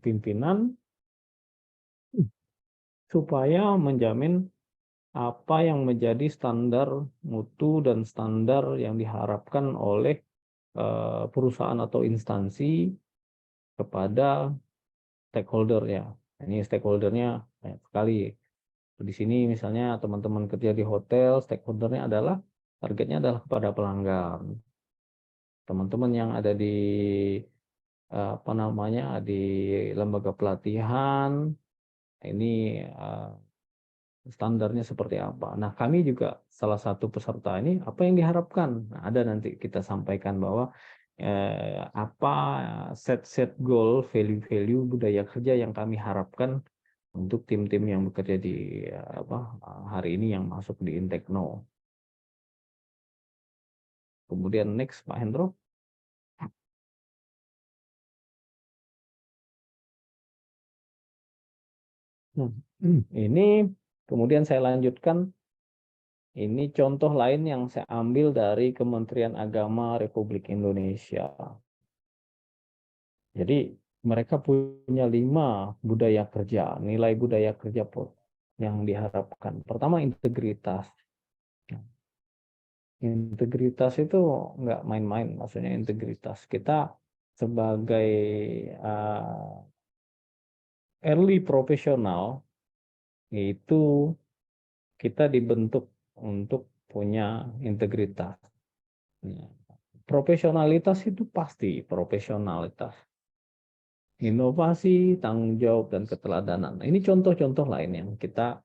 pimpinan supaya menjamin apa yang menjadi standar mutu dan standar yang diharapkan oleh perusahaan atau instansi kepada stakeholder ya. Ini stakeholdernya banyak sekali. Di sini misalnya teman-teman kerja di hotel, stakeholdernya adalah targetnya adalah kepada pelanggan. Teman-teman yang ada di apa namanya di lembaga pelatihan ini standarnya seperti apa. Nah, kami juga salah satu peserta ini apa yang diharapkan. Nah, ada nanti kita sampaikan bahwa apa set goal, value-value budaya kerja yang kami harapkan untuk tim-tim yang bekerja di hari ini yang masuk di Intekno. Kemudian next Pak Hendro. Ini kemudian saya lanjutkan. Ini contoh lain yang saya ambil dari Kementerian Agama Republik Indonesia. Jadi mereka punya 5 budaya kerja, nilai budaya kerja yang diharapkan. Pertama integritas. Integritas itu nggak main-main, maksudnya integritas. Kita sebagai early profesional itu kita dibentuk untuk punya integritas. Profesionalitas itu pasti profesionalitas. Inovasi, tanggung jawab, dan keteladanan. Ini contoh-contoh lain yang kita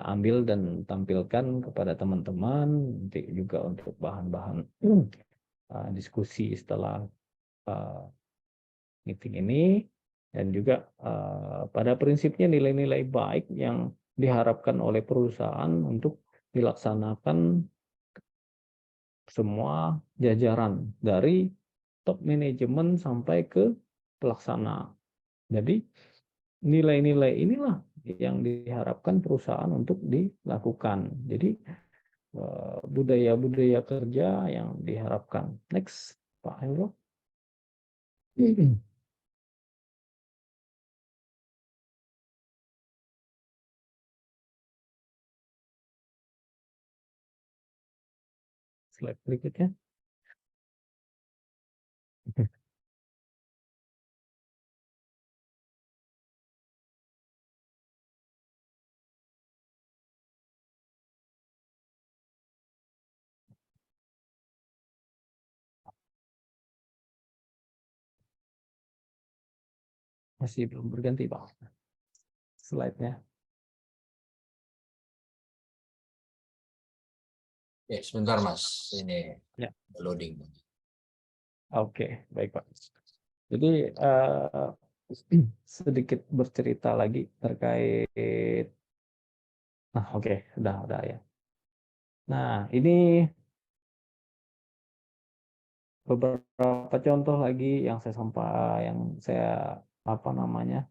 ambil dan tampilkan kepada teman-teman, nanti juga untuk bahan-bahan diskusi setelah meeting ini, dan juga pada prinsipnya nilai-nilai baik yang diharapkan oleh perusahaan untuk dilaksanakan semua jajaran dari top manajemen sampai ke pelaksana. Jadi nilai-nilai inilah yang diharapkan perusahaan untuk dilakukan. Jadi budaya-budaya kerja yang diharapkan. Next, Pak Hendro. Slide berikutnya. Masih belum berganti, Pak. Slide-nya. Ya, sebentar Mas, ini Ya. loading. Oke, baik Pak. Jadi sedikit bercerita lagi terkait. Nah, oke, udah ya. Nah, ini beberapa contoh lagi yang saya apa namanya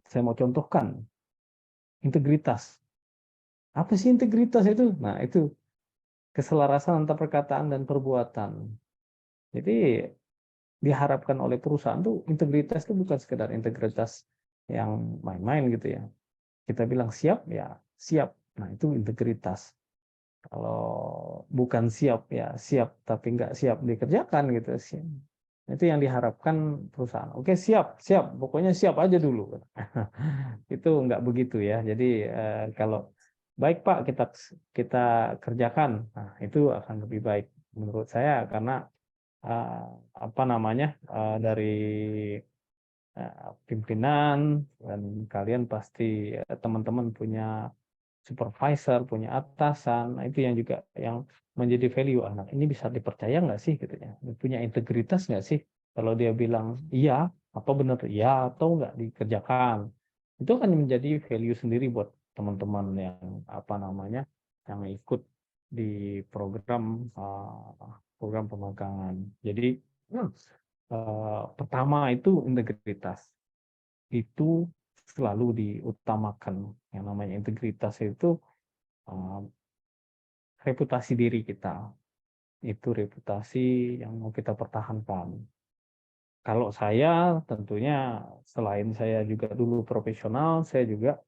saya mau contohkan. Integritas. Apa sih integritas itu? Nah, itu keselarasan antara perkataan dan perbuatan. Jadi diharapkan oleh perusahaan tuh integritas itu bukan sekedar integritas yang main-main gitu ya. Kita bilang siap ya siap. Nah, itu integritas. Kalau bukan siap ya siap tapi nggak siap dikerjakan gitu. Itu yang diharapkan perusahaan. Oke, siap, siap. Pokoknya siap aja dulu. Itu nggak begitu ya. Jadi kalau baik Pak kita kita kerjakan, nah itu akan lebih baik menurut saya karena apa namanya dari pimpinan dan kalian pasti teman-teman punya supervisor, punya atasan, nah itu yang juga yang menjadi value anak ini bisa dipercaya nggak sih gitu ya, punya integritas nggak sih kalau dia bilang iya apa benar iya atau nggak dikerjakan itu akan menjadi value sendiri buat teman-teman yang apa namanya yang ikut di program program pemagangan. Jadi pertama itu integritas itu selalu diutamakan. Yang namanya integritas itu reputasi diri kita. Itu reputasi yang mau kita pertahankan. Kalau saya tentunya selain saya juga dulu profesional, saya juga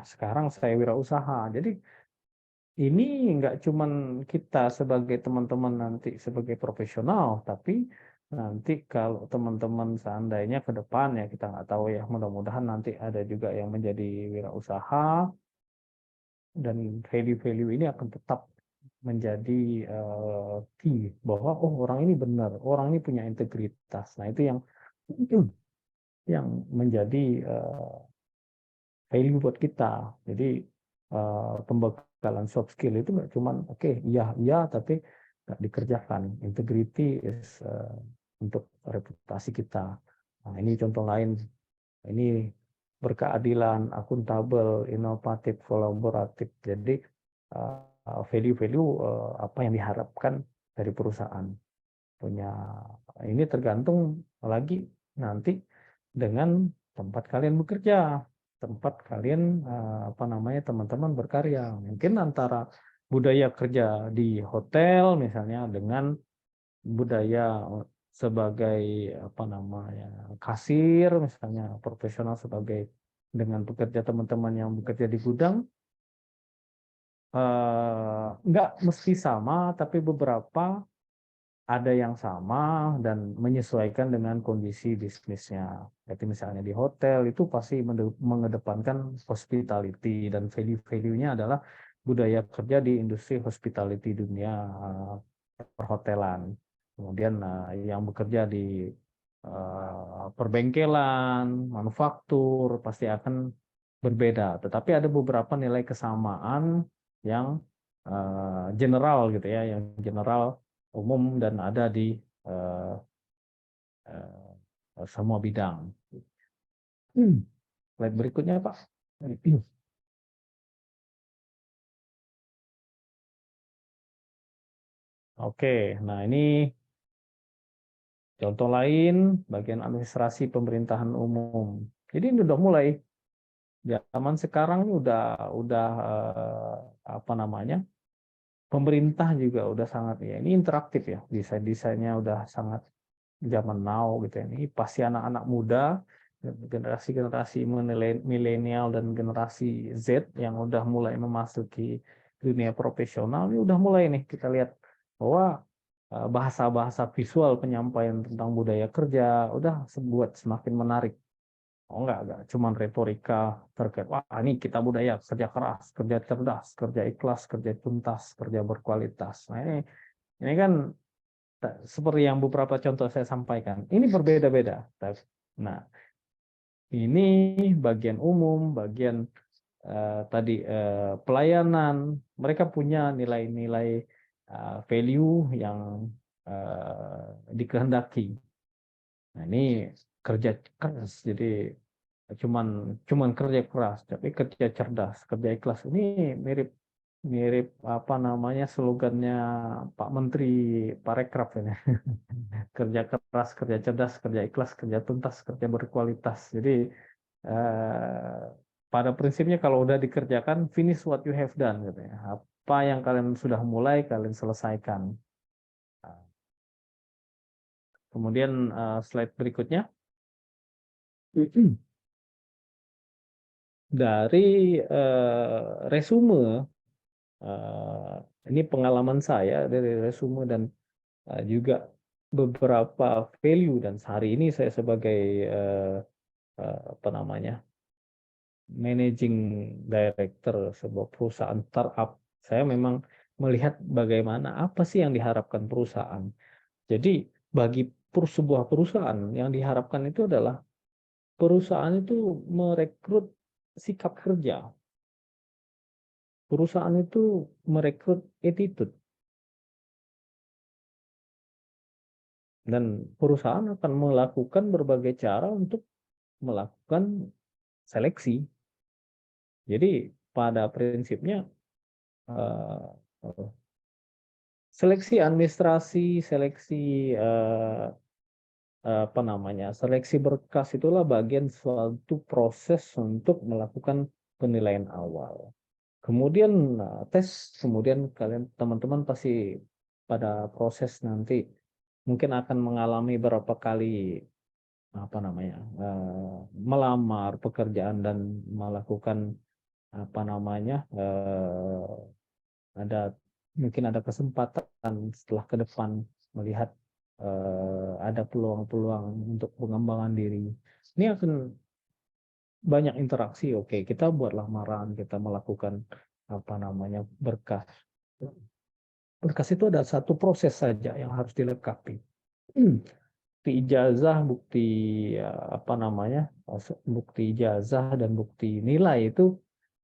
sekarang saya wirausaha. Jadi ini nggak cuman kita sebagai teman-teman nanti sebagai profesional, tapi nanti kalau teman-teman seandainya ke depan ya kita nggak tahu ya, mudah-mudahan nanti ada juga yang menjadi wirausaha dan value-value ini akan tetap menjadi key bahwa oh orang ini benar, orang ini punya integritas. Nah itu yang menjadi value buat kita. Jadi pembekalan soft skill itu nggak cuman oke iya iya tapi nggak dikerjakan. Integrity is untuk reputasi kita. Nah, ini contoh lain. Ini berkeadilan, akuntabel, inovatif, kolaboratif. Jadi value-value apa yang diharapkan dari perusahaan. Punya ini tergantung lagi nanti dengan tempat kalian bekerja, tempat kalian apa namanya teman-teman berkarya. Mungkin antara budaya kerja di hotel misalnya dengan budaya sebagai apa namanya kasir misalnya profesional sebagai dengan pekerja teman-teman yang bekerja di gudang nggak mesti sama tapi beberapa ada yang sama dan menyesuaikan dengan kondisi bisnisnya. Jadi misalnya di hotel itu pasti mengedepankan hospitality dan value-value-nya adalah budaya kerja di industri hospitality dunia perhotelan. Kemudian yang bekerja di perbengkelan, manufaktur pasti akan berbeda. Tetapi ada beberapa nilai kesamaan yang general gitu ya, yang general umum dan ada di uh, semua bidang. Slide berikutnya Pak. Oke, nah ini contoh lain bagian administrasi pemerintahan umum. Jadi ini udah mulai zaman sekarang ini udah apa namanya pemerintah juga udah sangat ya ini interaktif ya desainnya udah sangat zaman now gitu ya. Ini pasti anak-anak muda, generasi-generasi milenial dan generasi Z yang udah mulai memasuki dunia profesional, ini udah mulai nih kita lihat bahwa bahasa-bahasa visual penyampaian tentang budaya kerja udah buat semakin menarik. Oh enggak cuman retorika terkait wah ini kita budaya kerja keras, kerja cerdas, kerja ikhlas, kerja tuntas, kerja berkualitas. Nah ini kan seperti yang beberapa contoh saya sampaikan, ini berbeda-beda. Nah, ini bagian umum, bagian tadi pelayanan, mereka punya nilai-nilai value yang dikehendaki. Nah, ini kerja keras, jadi cuman kerja keras, tapi kerja cerdas, kerja ikhlas. Ini mirip mirip apa namanya slogannya Pak Menteri Parekraf ini. Kerja keras, kerja cerdas, kerja ikhlas, kerja tuntas, kerja berkualitas. Jadi eh, pada prinsipnya kalau udah dikerjakan, finish what you have done gitu ya. Apa yang kalian sudah mulai, kalian selesaikan. Kemudian slide berikutnya. Dari resume, ini pengalaman saya dari resume dan juga beberapa value dan sehari ini saya sebagai apa namanya managing director sebuah perusahaan startup, saya memang melihat bagaimana apa sih yang diharapkan perusahaan. Jadi bagi sebuah perusahaan yang diharapkan itu adalah perusahaan itu merekrut sikap kerja. Perusahaan itu merekrut attitude. Dan perusahaan akan melakukan berbagai cara untuk melakukan seleksi. Jadi pada prinsipnya seleksi administrasi, seleksi apa namanya, seleksi berkas itulah bagian suatu proses untuk melakukan penilaian awal. Kemudian tes, kemudian kalian teman-teman pasti pada proses nanti mungkin akan mengalami berapa kali melamar pekerjaan dan melakukan mungkin ada kesempatan setelah ke depan melihat ada peluang-peluang untuk pengembangan diri. Ini akan banyak interaksi. Oke, kita buat lamaran, kita melakukan berkas. Berkas itu ada satu proses saja yang harus dilengkapi. Bukti ijazah, bukti ijazah dan bukti nilai itu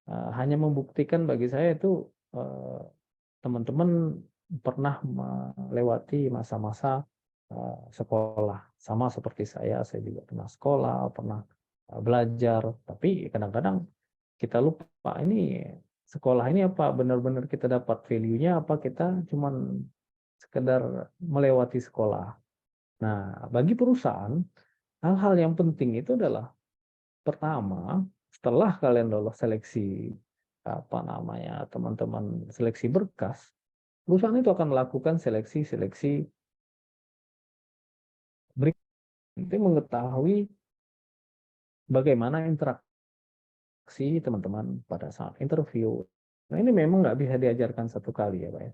hanya membuktikan bagi saya itu teman-teman pernah melewati masa-masa sekolah. Sama seperti saya juga pernah sekolah, pernah belajar, tapi kadang-kadang kita lupa ini sekolah ini apa benar-benar kita dapat value-nya, apa kita cuman sekedar melewati sekolah. Nah, bagi perusahaan, hal-hal yang penting itu adalah pertama, setelah kalian lolos seleksi teman-teman seleksi berkas, perusahaan itu akan melakukan seleksi berikutnya, mengetahui bagaimana interaksi teman-teman pada saat interview. Nah, ini memang nggak bisa diajarkan satu kali ya Pak ya.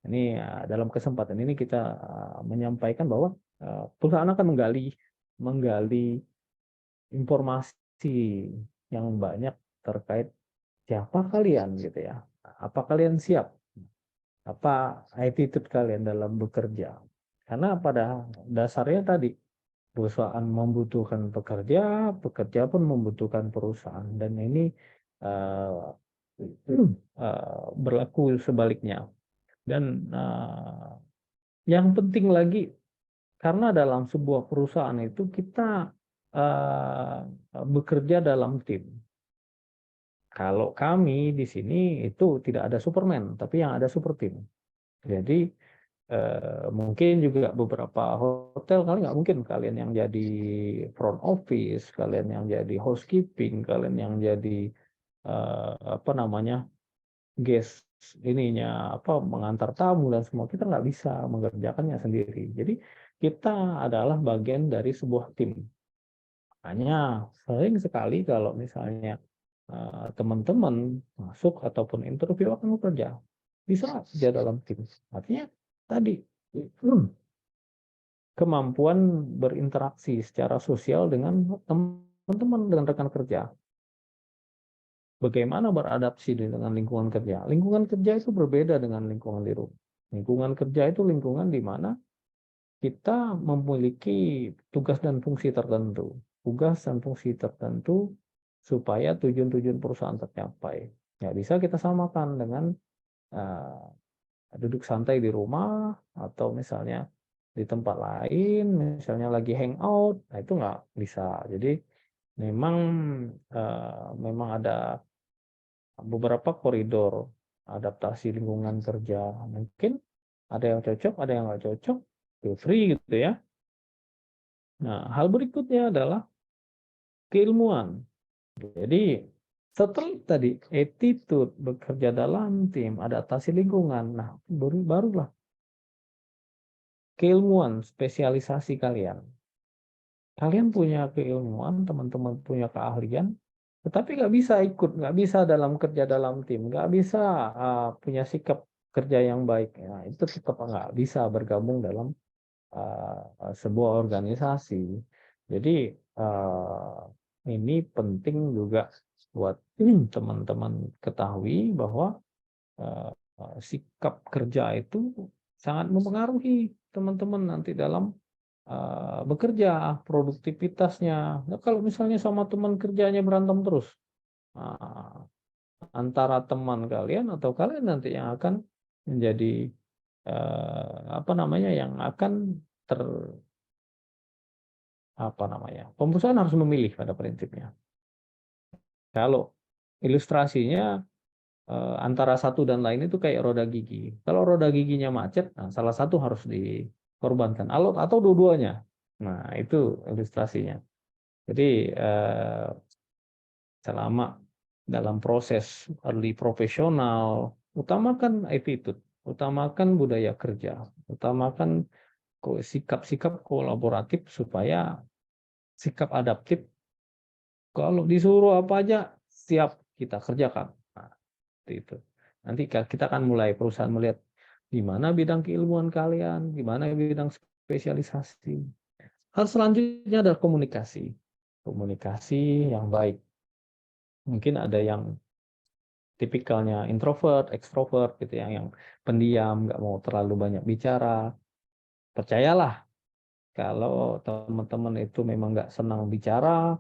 Ini dalam kesempatan ini kita menyampaikan bahwa perusahaan akan menggali informasi yang banyak terkait siapa kalian gitu ya. Apa kalian siap? Apa attitude kalian dalam bekerja? Karena pada dasarnya tadi perusahaan membutuhkan pekerja, pekerja pun membutuhkan perusahaan, dan ini berlaku sebaliknya. Dan yang penting lagi, karena dalam sebuah perusahaan itu kita bekerja dalam tim. Kalau kami di sini itu tidak ada Superman, tapi yang ada super team. Jadi mungkin juga beberapa hotel kali nggak mungkin kalian yang jadi front office, kalian yang jadi housekeeping, kalian yang jadi guest mengantar tamu dan semua, kita nggak bisa mengerjakannya sendiri. Jadi kita adalah bagian dari sebuah tim. Makanya sering sekali kalau misalnya teman-teman masuk ataupun interview akan bekerja, bisa kerja dalam tim. Artinya tadi kemampuan berinteraksi secara sosial dengan teman-teman, dengan rekan kerja. Bagaimana beradaptasi dengan lingkungan kerja. Lingkungan kerja itu berbeda dengan lingkungan di rumah. Lingkungan kerja itu lingkungan di mana kita memiliki tugas dan fungsi tertentu. Tugas dan fungsi tertentu supaya tujuan-tujuan perusahaan tercapai. Nggak bisa kita samakan dengan duduk santai di rumah atau misalnya di tempat lain, misalnya lagi hangout, nah itu nggak bisa. Jadi memang ada beberapa koridor adaptasi lingkungan kerja. Mungkin ada yang cocok, ada yang nggak cocok, feel free gitu ya. Nah, hal berikutnya adalah keilmuan. Jadi setelah tadi attitude, bekerja dalam tim, adaptasi lingkungan, nah barulah keilmuan, spesialisasi kalian. Kalian punya keilmuan, teman-teman punya keahlian, tetapi nggak bisa nggak bisa dalam kerja dalam tim, nggak bisa punya sikap kerja yang baik. Nah, itu tetap nggak bisa bergabung dalam sebuah organisasi. Jadi ini penting juga buat teman-teman ketahui bahwa sikap kerja itu sangat mempengaruhi teman-teman nanti dalam bekerja, produktivitasnya. Nah, kalau misalnya sama teman kerjanya berantem terus, antara teman kalian atau kalian nanti yang akan menjadi yang akan perusahaan harus memilih pada prinsipnya. Kalau ilustrasinya antara satu dan lain itu kayak roda gigi. Kalau roda giginya macet, nah salah satu harus dikorbankan, atau dua-duanya. Nah, itu ilustrasinya. Jadi selama dalam proses early profesional, utamakan attitude, utamakan budaya kerja, utamakan sikap-sikap kolaboratif supaya sikap adaptif. Kalau disuruh apa aja siap kita kerjakan. Nah, seperti itu. Nanti kita akan mulai perusahaan melihat di mana bidang keilmuan kalian, di mana bidang spesialisasi. Hal selanjutnya adalah komunikasi. Komunikasi yang baik. Mungkin ada yang tipikalnya introvert, ekstrovert gitu ya, yang pendiam, nggak mau terlalu banyak bicara. Percayalah, kalau teman-teman itu memang nggak senang bicara,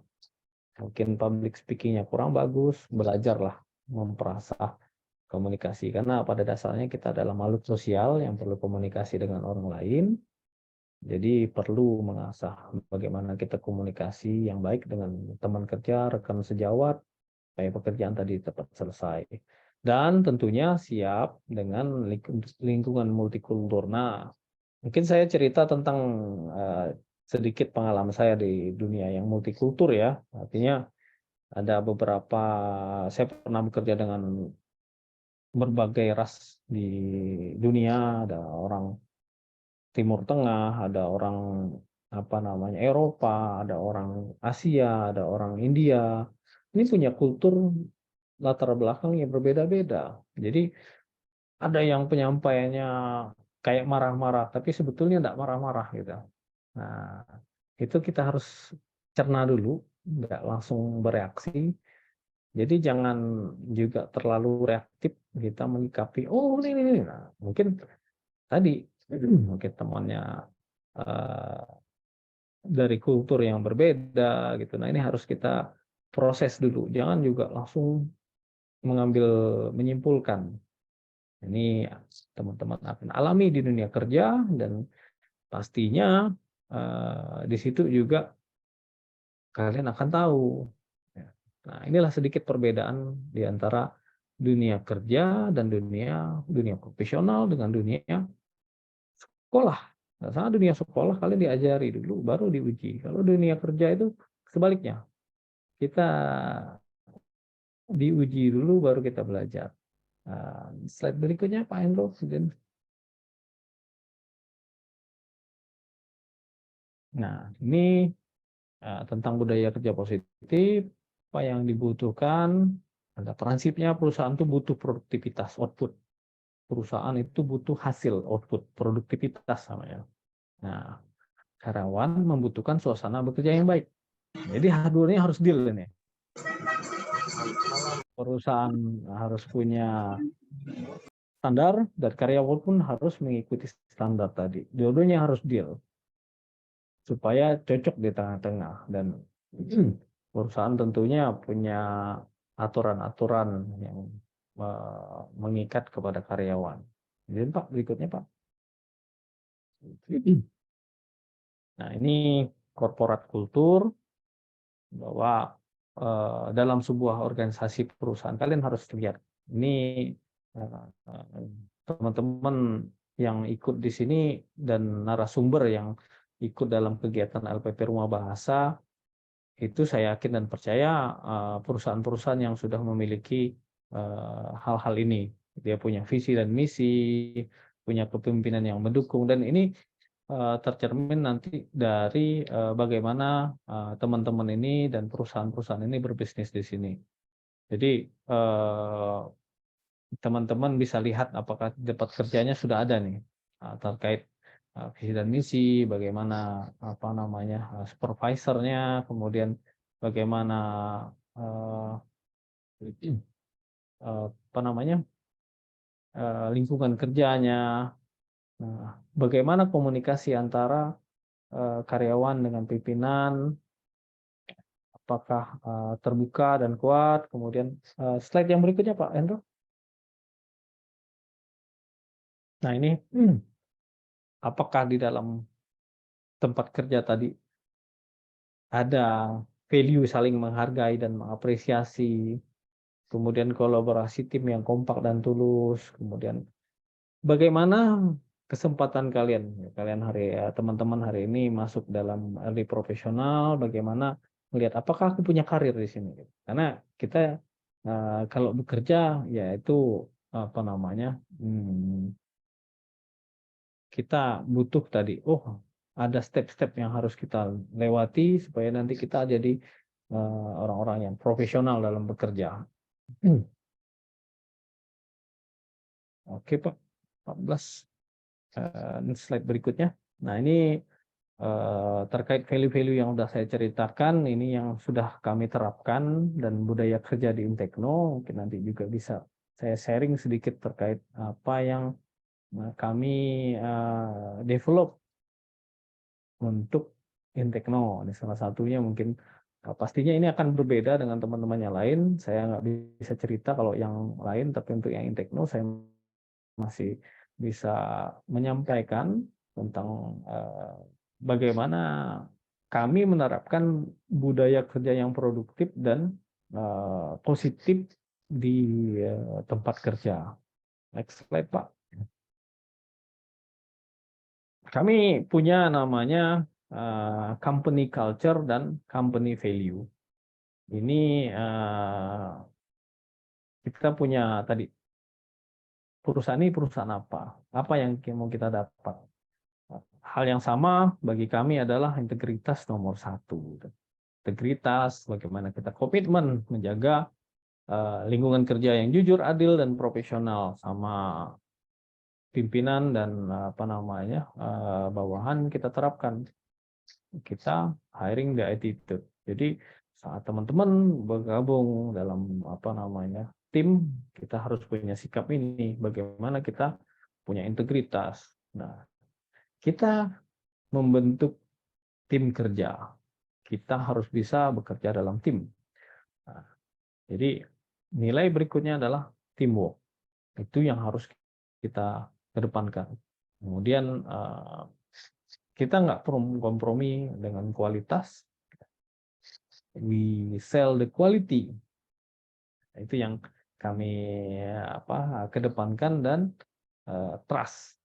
mungkin public speaking-nya kurang bagus, belajarlah memperasah komunikasi. Karena pada dasarnya kita adalah makhluk sosial yang perlu komunikasi dengan orang lain. Jadi perlu mengasah bagaimana kita komunikasi yang baik dengan teman kerja, rekan sejawat, supaya pekerjaan tadi cepat selesai. Dan tentunya siap dengan lingkungan multikultur. Nah, mungkin saya cerita tentang sedikit pengalaman saya di dunia yang multikultur ya. Artinya ada beberapa, saya pernah bekerja dengan berbagai ras di dunia, ada orang Timur Tengah, ada orang apa namanya Eropa, ada orang Asia, ada orang India. Ini punya kultur latar belakang yang berbeda-beda. Jadi ada yang penyampaiannya kayak marah-marah, tapi sebetulnya tidak marah-marah gitu. Nah, itu kita harus cerna dulu, nggak langsung bereaksi. Jadi jangan juga terlalu reaktif kita menyikapi, oh ini. Nah, mungkin tadi mungkin temannya dari kultur yang berbeda gitu. Nah, ini harus kita proses dulu. Jangan juga langsung menyimpulkan. Ini teman-teman akan alami di dunia kerja dan pastinya di situ juga kalian akan tahu. Ya. Nah, inilah sedikit perbedaan di antara dunia kerja dan dunia profesional dengan dunia sekolah. Nah, sama dunia sekolah kalian diajari dulu, baru diuji. Kalau dunia kerja itu sebaliknya. Kita diuji dulu, baru kita belajar. Slide berikutnya, Pak Hendro. Nah, ini tentang budaya kerja positif, apa yang dibutuhkan, ada prinsipnya perusahaan itu butuh produktivitas, output. Perusahaan itu butuh hasil, output, produktivitas namanya. Nah, karyawan membutuhkan suasana bekerja yang baik. Jadi dua-duanya harus deal ini. Perusahaan harus punya standar dan karyawan pun harus mengikuti standar tadi. Dua-duanya harus deal supaya cocok di tengah-tengah dan perusahaan tentunya punya aturan-aturan yang mengikat kepada karyawan. Jadi Pak, berikutnya Pak. Nah, ini korporat kultur bahwa dalam sebuah organisasi perusahaan kalian harus lihat ini teman-teman yang ikut di sini dan narasumber yang ikut dalam kegiatan LPP Rumah Bahasa itu saya yakin dan percaya perusahaan-perusahaan yang sudah memiliki hal-hal ini. Dia punya visi dan misi, punya kepemimpinan yang mendukung, dan ini tercermin nanti dari bagaimana teman-teman ini dan perusahaan-perusahaan ini berbisnis di sini. Jadi teman-teman bisa lihat apakah tempat kerjanya sudah ada nih terkait visi dan misi, bagaimana apa namanya supervisornya, kemudian bagaimana apa namanya lingkungan kerjanya, bagaimana komunikasi antara karyawan dengan pimpinan, apakah terbuka dan kuat. Kemudian slide yang berikutnya Pak Hendro. Nah ini apakah di dalam tempat kerja tadi ada value saling menghargai dan mengapresiasi, kemudian kolaborasi tim yang kompak dan tulus, kemudian bagaimana kesempatan kalian teman-teman hari ini masuk dalam early profesional, bagaimana melihat apakah aku punya karir di sini, karena kita kalau bekerja ya itu apa namanya kita butuh tadi, oh ada step-step yang harus kita lewati supaya nanti kita jadi orang-orang yang profesional dalam bekerja. Oke Pak, 14. Slide berikutnya. Nah ini terkait value-value yang sudah saya ceritakan, ini yang sudah kami terapkan dan budaya kerja di Intekno, mungkin nanti juga bisa saya sharing sedikit terkait apa yang kami develop untuk Intekno. Ini salah satunya mungkin pastinya ini akan berbeda dengan teman-teman yang lain. Saya nggak bisa cerita kalau yang lain, tapi untuk yang Intekno saya masih bisa menyampaikan tentang bagaimana kami menerapkan budaya kerja yang produktif dan positif di tempat kerja. Next slide, Pak. Kami punya namanya company culture dan company value. Ini kita punya tadi perusahaan ini perusahaan apa? Apa yang mau kita dapat? Hal yang sama bagi kami adalah integritas nomor 1. Integritas, bagaimana kita komitmen menjaga lingkungan kerja yang jujur, adil, dan profesional sama pimpinan dan apa namanya bawahan kita terapkan. Kita hiring the attitude. Jadi saat teman-teman bergabung dalam apa namanya tim, kita harus punya sikap ini. Bagaimana kita punya integritas. Nah, kita membentuk tim kerja. Kita harus bisa bekerja dalam tim. Nah, jadi nilai berikutnya adalah teamwork. Itu yang harus kita kedepankan. Kemudian kita nggak kompromi dengan kualitas. We sell the quality. Itu yang kami kedepankan dan trust.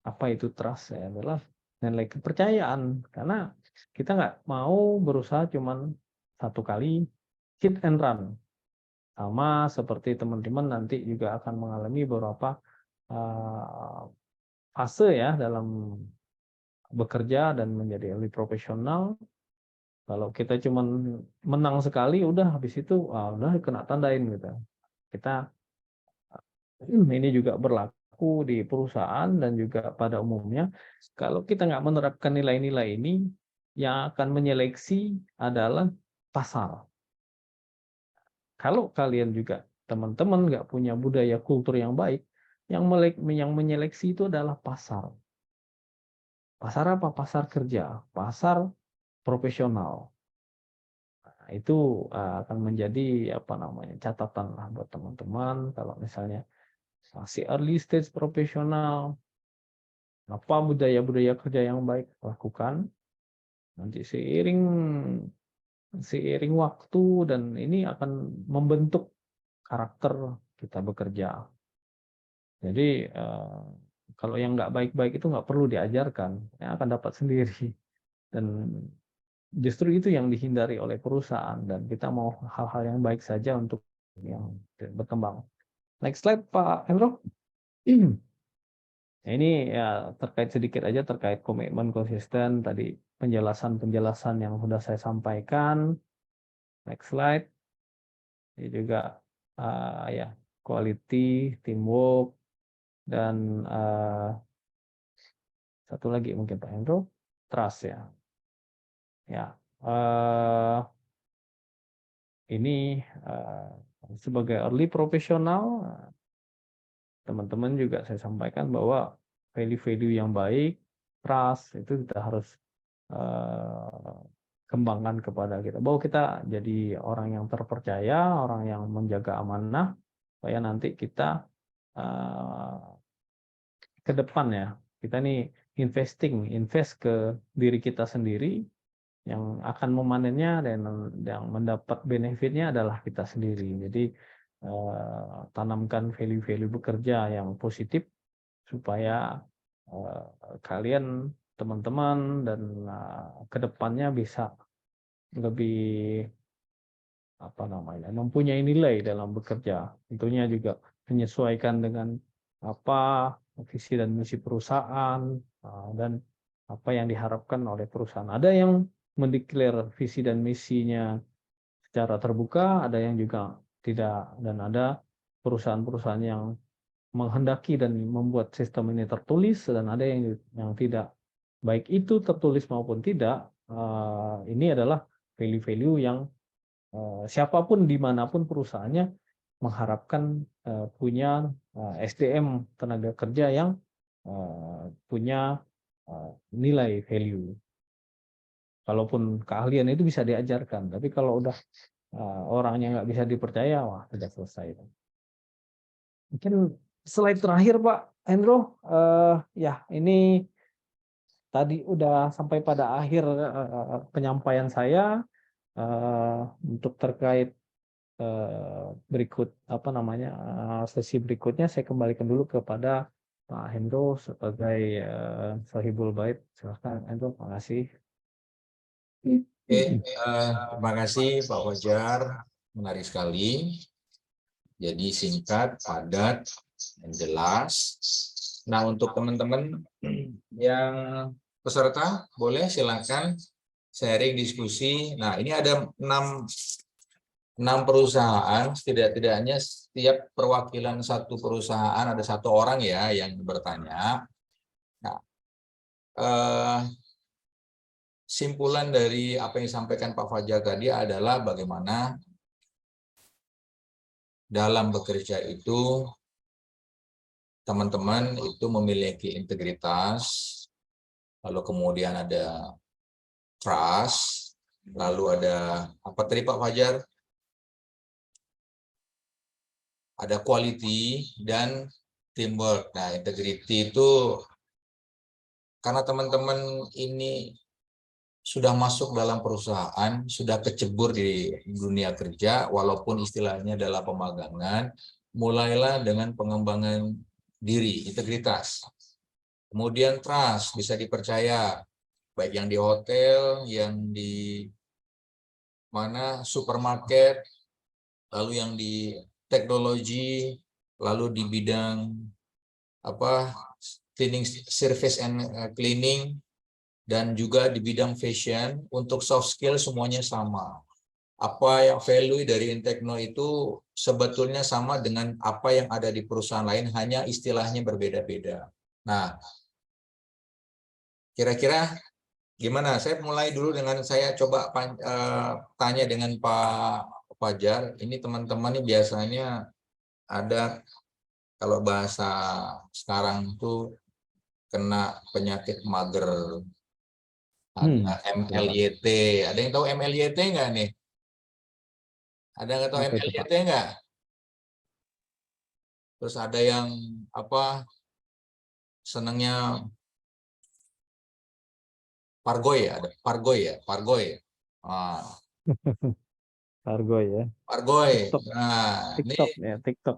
Apa itu trust? Ya, adalah nilai kepercayaan. Karena kita nggak mau berusaha cuman satu kali hit and run. Sama seperti teman-teman nanti juga akan mengalami beberapa fase ya dalam bekerja dan menjadi lebih profesional. Kalau kita cuma menang sekali, udah habis itu udah kena tandain gitu. Kita ini juga berlaku di perusahaan dan juga pada umumnya. Kalau kita nggak menerapkan nilai-nilai ini, yang akan menyeleksi adalah pasar. Kalau kalian juga teman-teman nggak punya budaya kultur yang baik, yang menyeleksi itu adalah pasar. Pasar apa? Pasar kerja, pasar profesional. Nah, itu akan menjadi apa namanya catatan lah buat teman-teman kalau misalnya masih early stage profesional, apa budaya-budaya kerja yang baik lakukan. Nanti seiring waktu dan ini akan membentuk karakter kita bekerja. Jadi kalau yang nggak baik-baik itu nggak perlu diajarkan, ya akan dapat sendiri. Dan justru itu yang dihindari oleh perusahaan dan kita mau hal-hal yang baik saja untuk yang berkembang. Next slide Pak Hendro. Nah, ini ya terkait sedikit aja terkait komitmen konsisten tadi penjelasan-penjelasan yang sudah saya sampaikan. Next slide. Ini juga ya quality, teamwork dan satu lagi mungkin Pak Hendro, trust ya. Ya, ini sebagai early profesional, teman-teman juga saya sampaikan bahwa value-value yang baik, trust itu kita harus kembangkan kepada kita. Bahwa kita jadi orang yang terpercaya, orang yang menjaga amanah, supaya nanti kita ke depan ya, kita nih invest ke diri kita sendiri, yang akan memanennya dan yang mendapat benefitnya adalah kita sendiri. Jadi tanamkan value-value bekerja yang positif supaya kalian teman-teman dan kedepannya bisa lebih apa namanya mempunyai nilai dalam bekerja. Tentunya juga menyesuaikan dengan apa visi dan misi perusahaan, dan apa yang diharapkan oleh perusahaan. Ada yang mendeklar visi dan misinya secara terbuka, ada yang juga tidak, dan ada perusahaan-perusahaan yang menghendaki dan membuat sistem ini tertulis, dan ada yang tidak. Baik itu tertulis maupun tidak, ini adalah value-value yang siapapun dimanapun perusahaannya mengharapkan punya SDM tenaga kerja yang punya nilai value. Kalaupun keahlian itu bisa diajarkan, tapi kalau udah orangnya nggak bisa dipercaya, wah sudah selesai. Mungkin slide terakhir Pak Hendro, ya ini tadi udah sampai pada akhir penyampaian saya untuk terkait berikut apa namanya sesi berikutnya. Saya kembalikan dulu kepada Pak Hendro sebagai Sohibul Bait. Silakan Hendro, terima kasih. Oke, terima kasih Pak Fajar, menarik sekali. Jadi singkat, padat, dan jelas. Nah, untuk teman-teman yang peserta, boleh silakan sharing diskusi. Nah, ini ada 6 perusahaan, setidak-tidaknya setiap perwakilan satu perusahaan ada 1 orang ya yang bertanya. Nah, simpulan dari apa yang disampaikan Pak Fajar tadi adalah bagaimana dalam bekerja itu teman-teman itu memiliki integritas, lalu kemudian ada trust, lalu ada apa tadi Pak Fajar? Ada quality dan teamwork. Nah, integrity itu karena teman-teman ini sudah masuk dalam perusahaan, sudah kecebur di dunia kerja, walaupun istilahnya adalah pemagangan, mulailah dengan pengembangan diri, integritas. Kemudian trust, bisa dipercaya, baik yang di hotel, yang di mana supermarket, lalu yang di teknologi, lalu di bidang apa cleaning service and cleaning, dan juga di bidang fashion. Untuk soft skill semuanya sama. Apa yang value dari Intekno itu sebetulnya sama dengan apa yang ada di perusahaan lain, hanya istilahnya berbeda-beda. Nah, kira-kira gimana? Saya mulai dulu dengan saya coba tanya dengan Pak Fajar. Ini teman-teman ini biasanya ada, kalau bahasa sekarang itu kena penyakit mager. Ada MLYT. Ada yang tahu MLYT nggak nih? Ada nggak tahu Apa itu, Pak? MLYT nggak? Terus ada yang apa senangnya Pargoy ya? Ada Pargoy ya? Pargoy. Ah, Kargo ya. Pargoy. TikTok, Nah, ini TikTok ya, TikTok.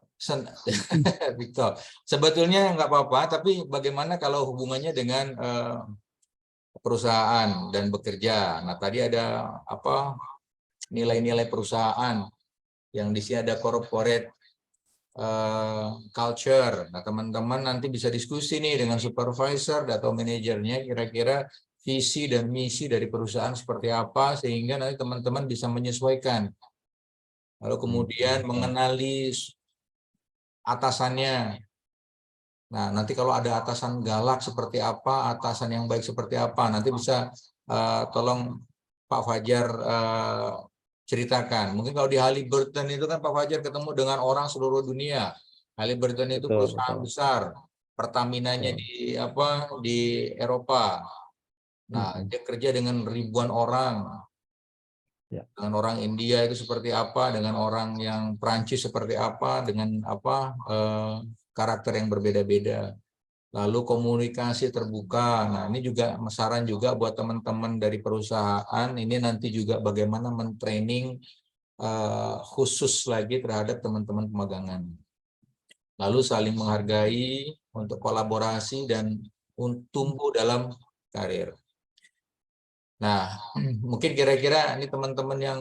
Victor. Sebetulnya nggak apa-apa, tapi bagaimana kalau hubungannya dengan perusahaan dan bekerja? Nah, tadi ada apa nilai-nilai perusahaan yang di sini ada corporate culture. Nah, teman-teman nanti bisa diskusi nih dengan supervisor atau manajernya, kira-kira visi dan misi dari perusahaan seperti apa, sehingga nanti teman-teman bisa menyesuaikan. Lalu kemudian mengenali atasannya. Nah, nanti kalau ada atasan galak seperti apa, atasan yang baik seperti apa, nanti bisa tolong Pak Fajar ceritakan. Mungkin kalau di Halliburton itu kan Pak Fajar ketemu dengan orang seluruh dunia. Halliburton itu Betul, perusahaan betul. besar. Pertaminanya di apa di Eropa. Nah, dia kerja dengan ribuan orang. Ya. Dengan orang India itu seperti apa, dengan orang yang Prancis seperti apa, dengan apa karakter yang berbeda-beda. Lalu komunikasi terbuka. Nah, ini juga saran juga buat teman-teman dari perusahaan. Ini nanti juga bagaimana mentraining khusus lagi terhadap teman-teman pemagangan. Lalu saling menghargai untuk kolaborasi dan tumbuh dalam karir. Nah, mungkin kira-kira ini teman-teman yang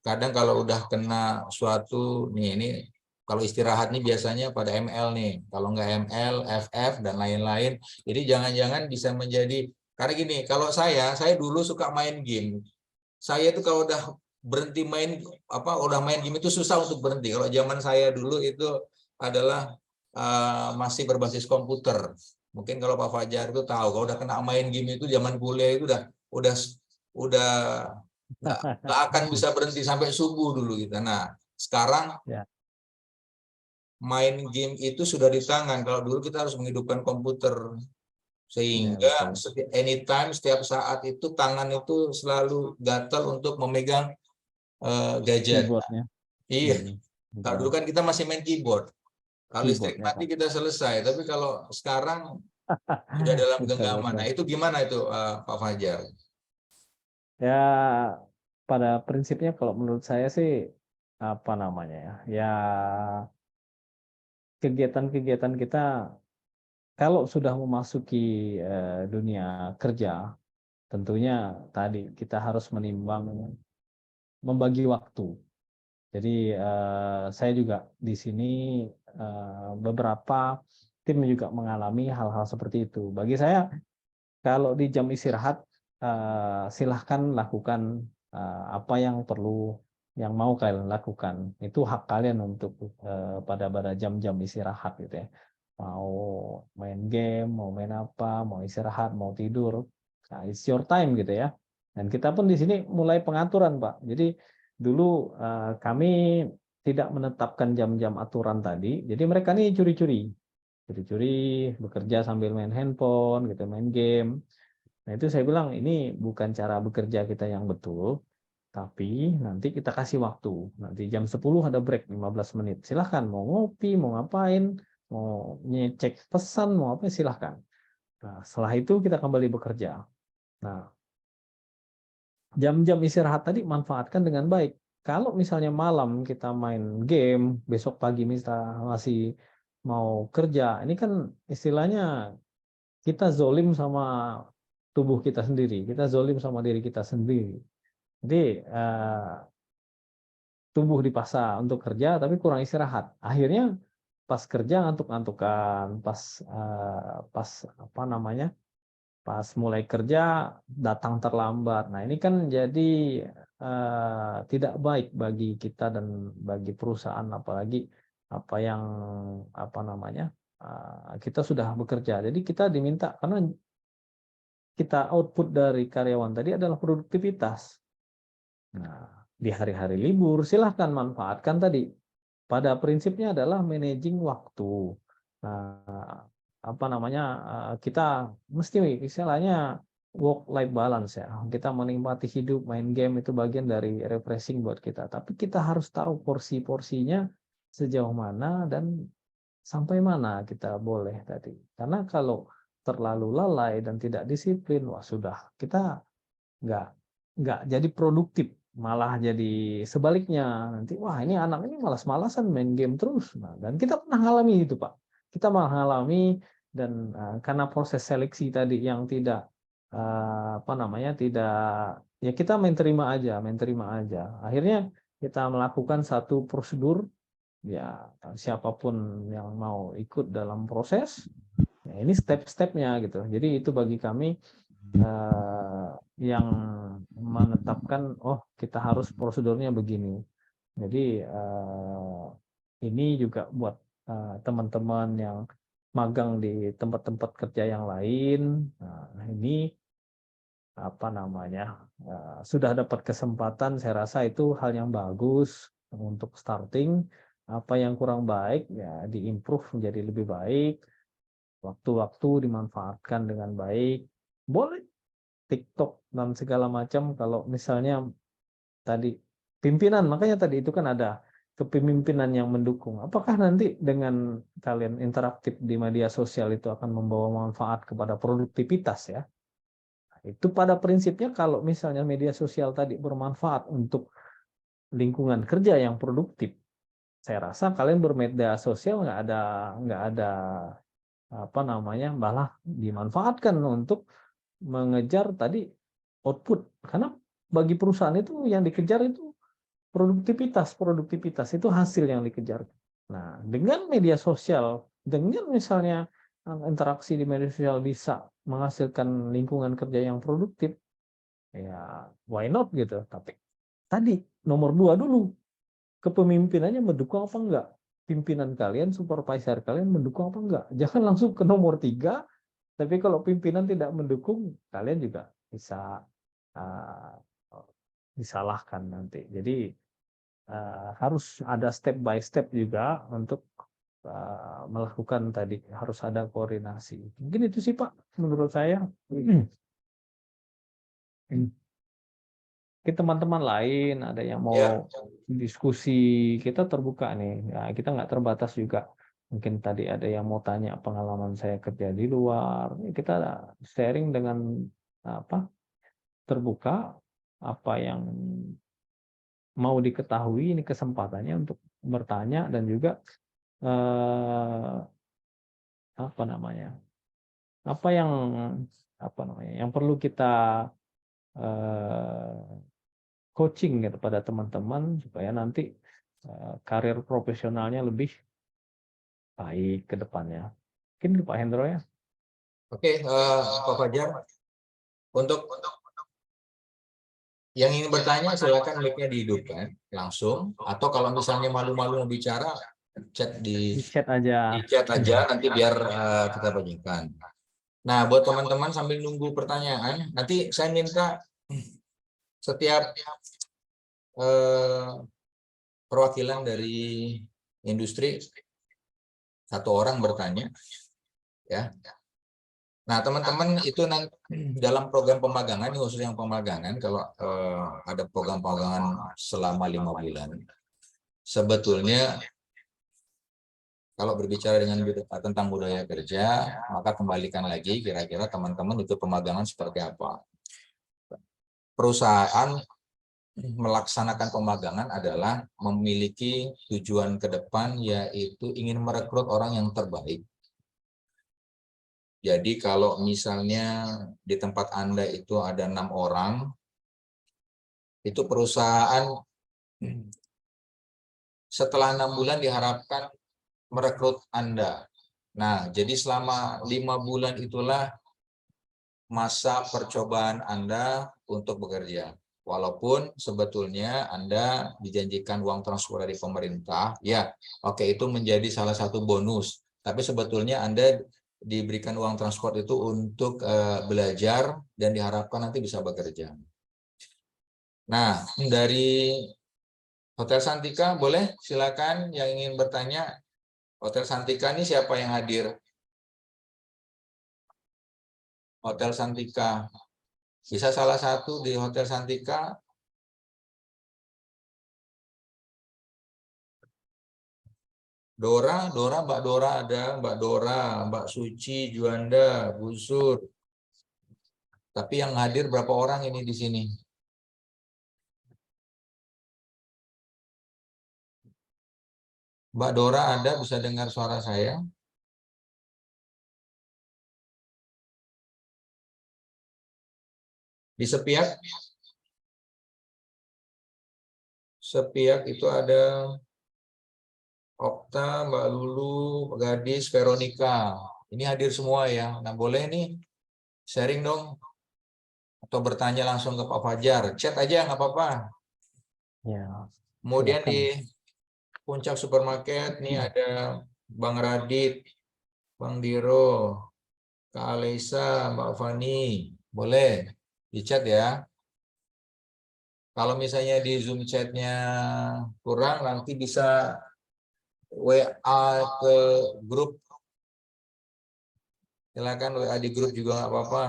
kadang kalau udah kena suatu, ini Kalau istirahat nih biasanya pada ML nih. Kalau nggak ML, FF, dan lain-lain. Jadi jangan-jangan bisa menjadi, karena gini, kalau saya dulu suka main game. Saya tuh kalau udah berhenti main, udah main game itu susah untuk berhenti. Kalau zaman saya dulu itu adalah masih berbasis komputer. Mungkin kalau Pak Fajar itu tahu, kalau udah kena main game itu zaman kuliah itu udah nggak akan bisa berhenti sampai subuh dulu gitu. Nah, sekarang Ya, main game itu sudah di tangan. Kalau dulu kita harus menghidupkan komputer, ya sehingga betul. anytime, setiap saat itu tangan itu selalu gatal untuk memegang gadget. Keyboardnya. Iya. Hmm, Kalau betul. dulu kan kita masih main keyboard. Kalau listrik Keyboardnya mati kan. kita selesai. Tapi kalau sekarang sudah dalam Betul, genggaman. betul. Nah, itu gimana itu Pak Fajar? Ya, pada prinsipnya kalau menurut saya sih apa namanya ya, ya kegiatan-kegiatan kita kalau sudah memasuki dunia kerja, tentunya tadi kita harus menimbang membagi waktu. Jadi saya juga di sini beberapa tim juga mengalami hal-hal seperti itu. Bagi saya kalau di jam istirahat silahkan lakukan apa yang perlu, yang mau kalian lakukan. Itu hak kalian untuk pada jam-jam istirahat gitu ya. Mau main game, mau main apa, mau istirahat, mau tidur. Nah, it's your time gitu ya. Dan kita pun di sini mulai pengaturan, Pak. Jadi dulu kami tidak menetapkan jam-jam aturan tadi. Jadi mereka nih curi-curi bekerja sambil main handphone gitu, main game. Nah, itu saya bilang ini bukan cara bekerja kita yang betul, tapi nanti kita kasih waktu. Nanti jam 10 ada break 15 menit. Silahkan mau ngopi, mau ngapain, mau ngecek pesan, mau apa silahkan. Nah, setelah itu kita kembali bekerja. Nah, jam-jam istirahat tadi manfaatkan dengan baik. Kalau misalnya malam kita main game, besok pagi misalnya masih mau kerja, ini kan istilahnya kita zolim sama tubuh kita sendiri, kita zolim sama diri kita sendiri. Jadi tubuh dipaksa untuk kerja tapi kurang istirahat. Akhirnya pas kerja ngantuk-ngantukan, pas apa namanya, pas mulai kerja datang terlambat. Nah ini kan jadi tidak baik bagi kita dan bagi perusahaan, apalagi apa yang apa namanya kita sudah bekerja. Jadi kita diminta karena kita output dari karyawan tadi adalah produktivitas. Nah, di hari-hari libur silahkan manfaatkan tadi. Pada prinsipnya adalah managing waktu. Nah, apa namanya, kita mesti istilahnya work life balance ya. Kita menikmati hidup, main game itu bagian dari refreshing buat kita. Tapi kita harus tahu porsi-porsinya sejauh mana dan sampai mana kita boleh tadi. Karena kalau terlalu lalai dan tidak disiplin, wah sudah kita nggak nggak jadi produktif, malah jadi sebaliknya. Nanti wah ini anak ini malas-malasan main game terus. Nah, dan kita pernah mengalami itu, Pak. Kita mengalami dan karena proses seleksi tadi yang tidak apa namanya, tidak, ya kita main terima aja, main terima aja. Akhirnya kita melakukan satu prosedur, ya siapapun yang mau ikut dalam proses, ya ini step-stepnya gitu. Jadi itu bagi kami yang menetapkan, oh kita harus prosedurnya begini. Jadi ini juga buat teman-teman yang magang di tempat-tempat kerja yang lain. Nah, ini apa namanya, sudah dapat kesempatan, saya rasa itu hal yang bagus untuk starting. Apa yang kurang baik ya diimprove menjadi lebih baik. Waktu-waktu dimanfaatkan dengan baik. Boleh TikTok dan segala macam kalau misalnya tadi pimpinan, makanya tadi itu kan ada kepemimpinan yang mendukung. Apakah nanti dengan kalian interaktif di media sosial itu akan membawa manfaat kepada produktivitas ya? Itu pada prinsipnya kalau misalnya media sosial tadi bermanfaat untuk lingkungan kerja yang produktif, saya rasa kalian bermedia sosial nggak ada apa namanya, malah dimanfaatkan untuk mengejar tadi output. Karena bagi perusahaan itu yang dikejar itu produktivitas itu hasil yang dikejar. Nah, dengan media sosial, dengan misalnya interaksi di media sosial bisa menghasilkan lingkungan kerja yang produktif, ya why not gitu. Tapi tadi nomor 2 dulu, kepemimpinannya mendukung apa enggak? Pimpinan kalian, supervisor kalian mendukung apa enggak? Jangan langsung ke nomor 3, tapi kalau pimpinan tidak mendukung, kalian juga bisa uh, disalahkan nanti. Jadi harus ada step by step juga untuk melakukan tadi, harus ada koordinasi. Mungkin itu sih Pak, menurut saya. Mungkin teman-teman lain ada yang Ya, mau diskusi, kita terbuka nih. Ya, kita nggak terbatas juga. Mungkin tadi ada yang mau tanya pengalaman saya kerja di luar. Kita sharing dengan apa terbuka, apa yang mau diketahui, ini kesempatannya untuk bertanya dan juga apa namanya, apa yang yang perlu kita coaching gitu pada teman-teman supaya nanti karir profesionalnya lebih baik ke depannya. Mungkin Pak Hendro ya. oke, Pak Fajar. Untuk yang ingin bertanya, silakan mic-nya dihidupkan langsung. Atau kalau misalnya malu-malu mau bicara, chat Di chat aja. di chat aja, nanti biar kita bagikan. Nah, buat teman-teman sambil nunggu pertanyaan, nanti saya minta setiap perwakilan dari industri satu orang bertanya, ya. Nah, teman-teman itu nanti dalam program pemagangan, khusus yang pemagangan, kalau ada program pemagangan selama 5 bulan, sebetulnya kalau berbicara tentang budaya kerja, maka kembalikan lagi kira-kira teman-teman itu pemagangan seperti apa. Perusahaan melaksanakan pemagangan adalah memiliki tujuan ke depan, yaitu ingin merekrut orang yang terbaik. Jadi kalau misalnya di tempat Anda itu ada 6 orang, itu perusahaan setelah 6 bulan diharapkan merekrut Anda. Nah, jadi selama 5 bulan itulah masa percobaan Anda untuk bekerja. Walaupun sebetulnya Anda dijanjikan uang transfer dari pemerintah, ya oke, itu menjadi salah satu bonus. Tapi sebetulnya Anda diberikan uang transport itu untuk belajar dan diharapkan nanti bisa bekerja. Nah, dari Hotel Santika, boleh silakan yang ingin bertanya. Hotel Santika ini siapa yang hadir? Hotel Santika. Bisa salah satu di Hotel Santika. Dora, Mbak Dora ada, Mbak Dora, Mbak Suci, Juanda, Busur. Tapi yang hadir berapa orang ini di sini? Mbak Dora ada, bisa dengar suara saya? Di Sepiak itu ada Okta, Mbak Lulu, Gadis, Veronica. Ini hadir semua ya. Nah, boleh nih sharing dong. Atau bertanya langsung ke Pak Fajar. Chat aja nggak apa-apa. Ya, Kemudian silakan. di Puncak Supermarket nih ada Bang Radit, Bang Diro, Kak Alisa, Mbak Fani. Boleh di chat ya. Kalau misalnya di Zoom chatnya kurang, nanti bisa WA ke grup. Silakan WA di grup juga nggak apa-apa.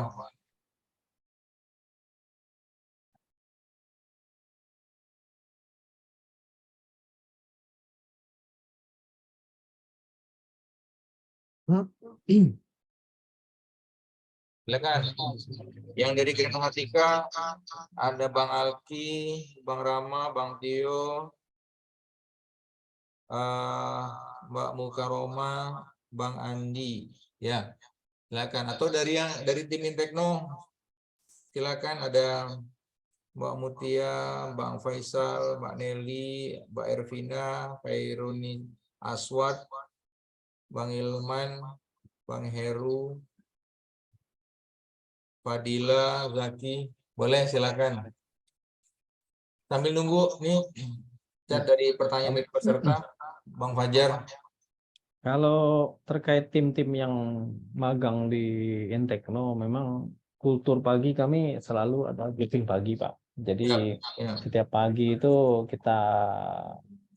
Silakan. Yang dari Krimahatika ada Bang Alki, Bang Rama, Bang Tio, Mbak Mukaroma, Bang Andi. Ya, silakan. Atau dari tim Intekno, silakan ada Mbak Mutia, Bang Faisal, Mbak Nelly, Mbak Ervina, Pak Ironi, Aswad, Bang Ilman, Bang Heru, Fadila, Zaki. Boleh, silakan. Sambil nunggu nih chat dari pertanyaan dari peserta, Bang Fajar. Kalau terkait tim-tim yang magang di Intekno, memang kultur pagi kami selalu ada briefing pagi, Pak. Jadi Ya. setiap pagi itu kita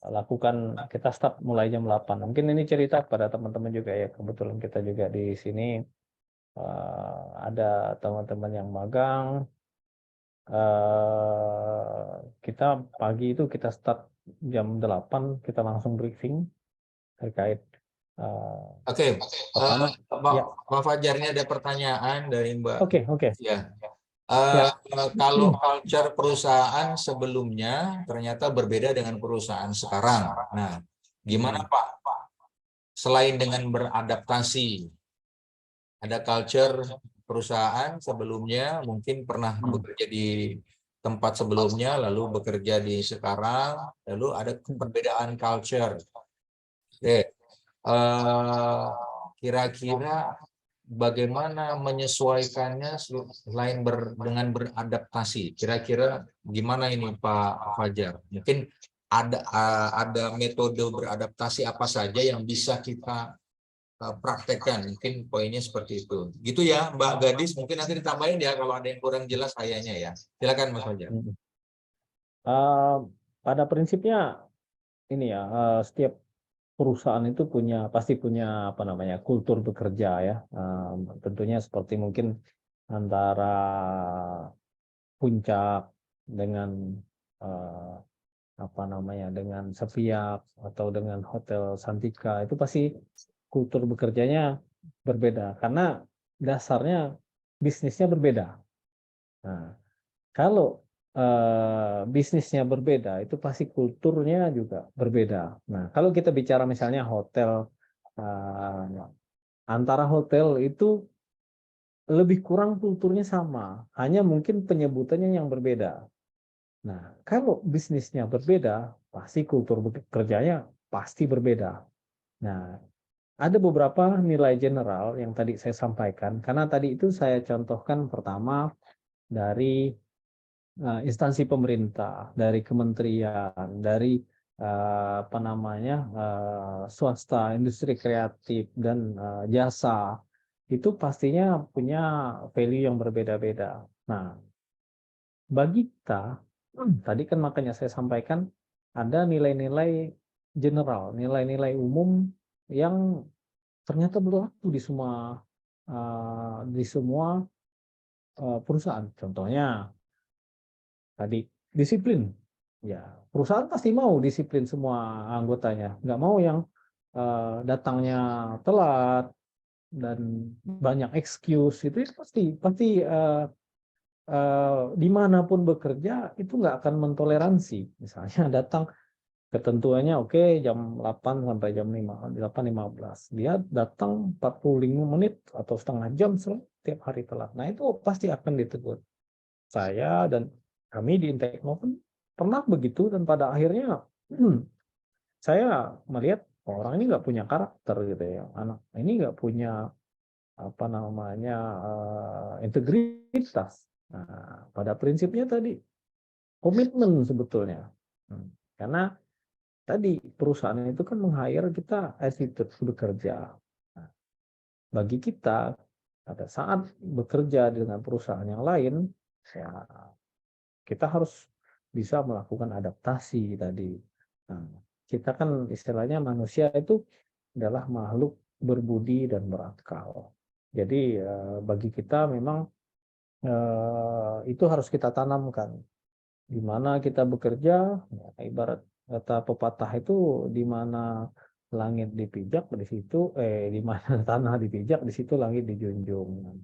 lakukan, kita start mulai jam 8. Mungkin ini cerita pada teman-teman juga ya, kebetulan kita juga di sini ada teman-teman yang magang. Kita pagi itu kita start jam 8, kita langsung briefing terkait Oke, pertama. Ya, Bang Fajar, ini ada pertanyaan dari Mbak. oke. Ya. Ya. Kalau culture perusahaan sebelumnya ternyata berbeda dengan perusahaan sekarang. Nah, gimana Pak? Selain dengan beradaptasi, ada culture perusahaan sebelumnya, mungkin pernah bekerja di tempat sebelumnya, lalu bekerja di sekarang, lalu ada perbedaan culture. Oke, kira-kira bagaimana menyesuaikannya selain dengan beradaptasi? Kira-kira gimana ini Pak Fajar? Mungkin ada metode beradaptasi apa saja yang bisa kita praktekkan? Mungkin poinnya seperti itu. Gitu ya, Mbak Gadis. Mungkin nanti ditambahin ya kalau ada yang kurang jelas kayaknya ya. Silakan Mas Fajar. Pada prinsipnya ini ya, setiap perusahaan itu pasti punya apa namanya kultur bekerja ya. Tentunya seperti mungkin antara Puncak dengan apa namanya dengan Seviap atau dengan Hotel Santika, itu pasti kultur bekerjanya berbeda karena dasarnya bisnisnya berbeda. Nah, kalau bisnisnya berbeda, itu pasti kulturnya juga berbeda. Nah, kalau kita bicara misalnya hotel, antara hotel itu lebih kurang kulturnya sama, hanya mungkin penyebutannya yang berbeda. Nah, kalau bisnisnya berbeda, pasti kultur kerjanya pasti berbeda. Nah, ada beberapa nilai general yang tadi saya sampaikan, karena tadi itu saya contohkan pertama dari instansi pemerintah, dari kementerian, dari apa namanya swasta, industri kreatif dan jasa, itu pastinya punya value yang berbeda-beda. Nah, bagi kita, tadi kan makanya saya sampaikan ada nilai-nilai general, nilai-nilai umum yang ternyata berlaku di semua perusahaan. Contohnya tadi disiplin. Ya, perusahaan pasti mau disiplin semua anggotanya. Nggak mau yang datangnya telat dan banyak excuse. Itu pasti pasti dimanapun bekerja itu nggak akan mentoleransi. Misalnya datang ketentuannya oke, jam 8 sampai jam 5, 8.15. Dia datang 45 menit atau setengah jam setiap hari telat. Nah, itu pasti akan ditegur. Saya dan kami di Intekno pun pernah begitu, dan pada akhirnya saya melihat orang ini nggak punya karakter gitu ya. Anak ini nggak punya apa namanya integritas. Nah, pada prinsipnya tadi komitmen sebetulnya. Karena tadi perusahaan itu kan meng-hire kita attitude bekerja. Nah, bagi kita pada saat bekerja dengan perusahaan yang lain, ya, kita harus bisa melakukan adaptasi tadi. Nah, kita kan istilahnya manusia itu adalah makhluk berbudi dan berakal. Jadi bagi kita memang itu harus kita tanamkan. Di mana kita bekerja, ya, ibarat kata pepatah itu, di mana langit dipijak di situ, di mana tanah dipijak di situ langit dijunjung.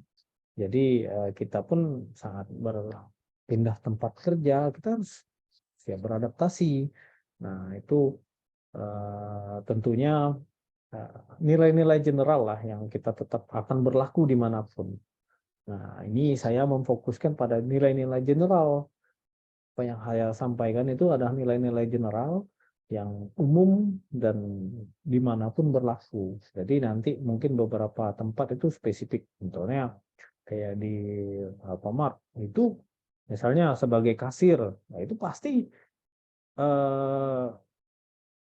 Jadi kita pun sangat berpindah tempat kerja, kita harus siap beradaptasi. Nah, itu tentunya nilai-nilai general lah yang kita tetap akan berlaku dimanapun. Nah, ini saya memfokuskan pada nilai-nilai general. Apa yang saya sampaikan itu adalah nilai-nilai general yang umum dan dimanapun berlaku. Jadi nanti mungkin beberapa tempat itu spesifik, contohnya kayak di Alfamart itu misalnya sebagai kasir, nah itu pasti eh,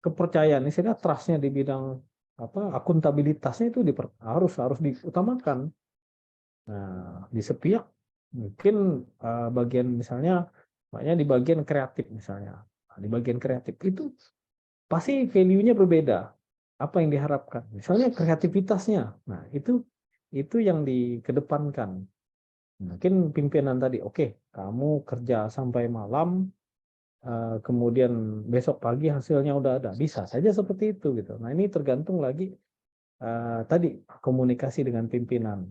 kepercayaan, istilahnya trustnya di bidang akuntabilitasnya itu harus diutamakan. Nah, di sepihak mungkin bagian misalnya, makanya di bagian kreatif misalnya, nah, di bagian kreatif itu pasti value-nya berbeda. Apa yang diharapkan? Misalnya kreativitasnya. Nah, itu yang dikedepankan. Mungkin pimpinan tadi, oke, kamu kerja sampai malam, kemudian besok pagi hasilnya udah ada. Bisa saja seperti itu gitu. Nah, ini tergantung lagi tadi komunikasi dengan pimpinan.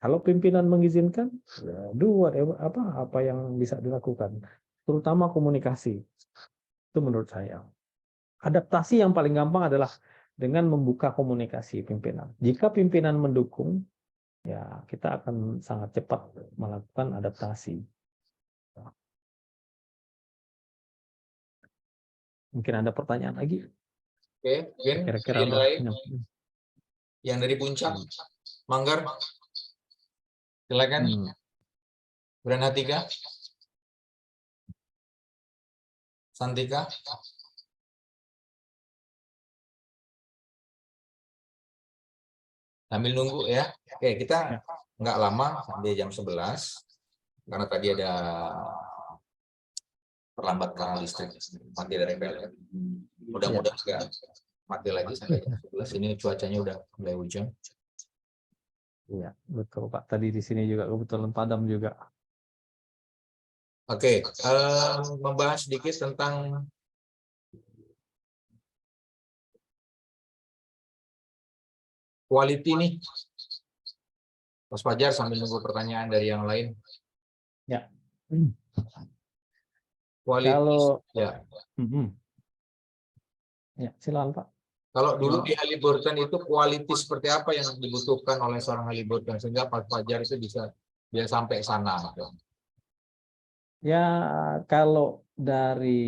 Kalau pimpinan mengizinkan, ya, do whatever, apa yang bisa dilakukan. Terutama komunikasi. Itu menurut saya. Adaptasi yang paling gampang adalah dengan membuka komunikasi pimpinan. Jika pimpinan mendukung, ya kita akan sangat cepat melakukan adaptasi. Mungkin ada pertanyaan lagi? Oke, mungkin Kira-kira yang udah. lain, yang dari puncak, Manggar, silakan. Granatika, Santika. Sambil nunggu ya. Oke, kita nggak lama sampai jam 11 karena tadi ada terlambat karena listrik mati dari PLN. Mudah-mudahan nggak mati lagi sampai jam 11. Ini cuacanya udah mulai hujan. Iya, betul Pak. Tadi di sini juga kebetulan padam juga. Oke, membahas sedikit tentang quality nih. Mas Fajar sambil nunggu pertanyaan dari yang lain. Ya. Quality, Kalau ya. Ya, silakan Pak. Kalau dulu di Halliburton itu quality seperti apa yang dibutuhkan oleh seorang Halliburton sehingga Pak Fajar itu bisa sampai sana. Gitu. Ya, kalau dari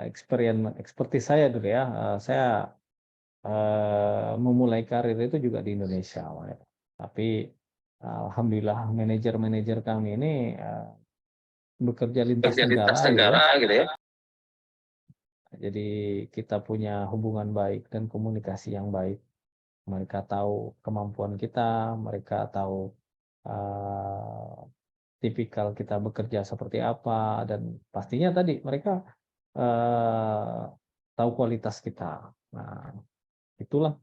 expertise saya dulu ya, saya memulai karir itu juga di Indonesia, ya. Tapi alhamdulillah manajer-manajer kami ini bekerja lintas negara gitu ya. Jadi kita punya hubungan baik dan komunikasi yang baik. Mereka tahu kemampuan kita, mereka tahu tipikal kita bekerja seperti apa, dan pastinya tadi mereka tahu kualitas kita. Nah, itulah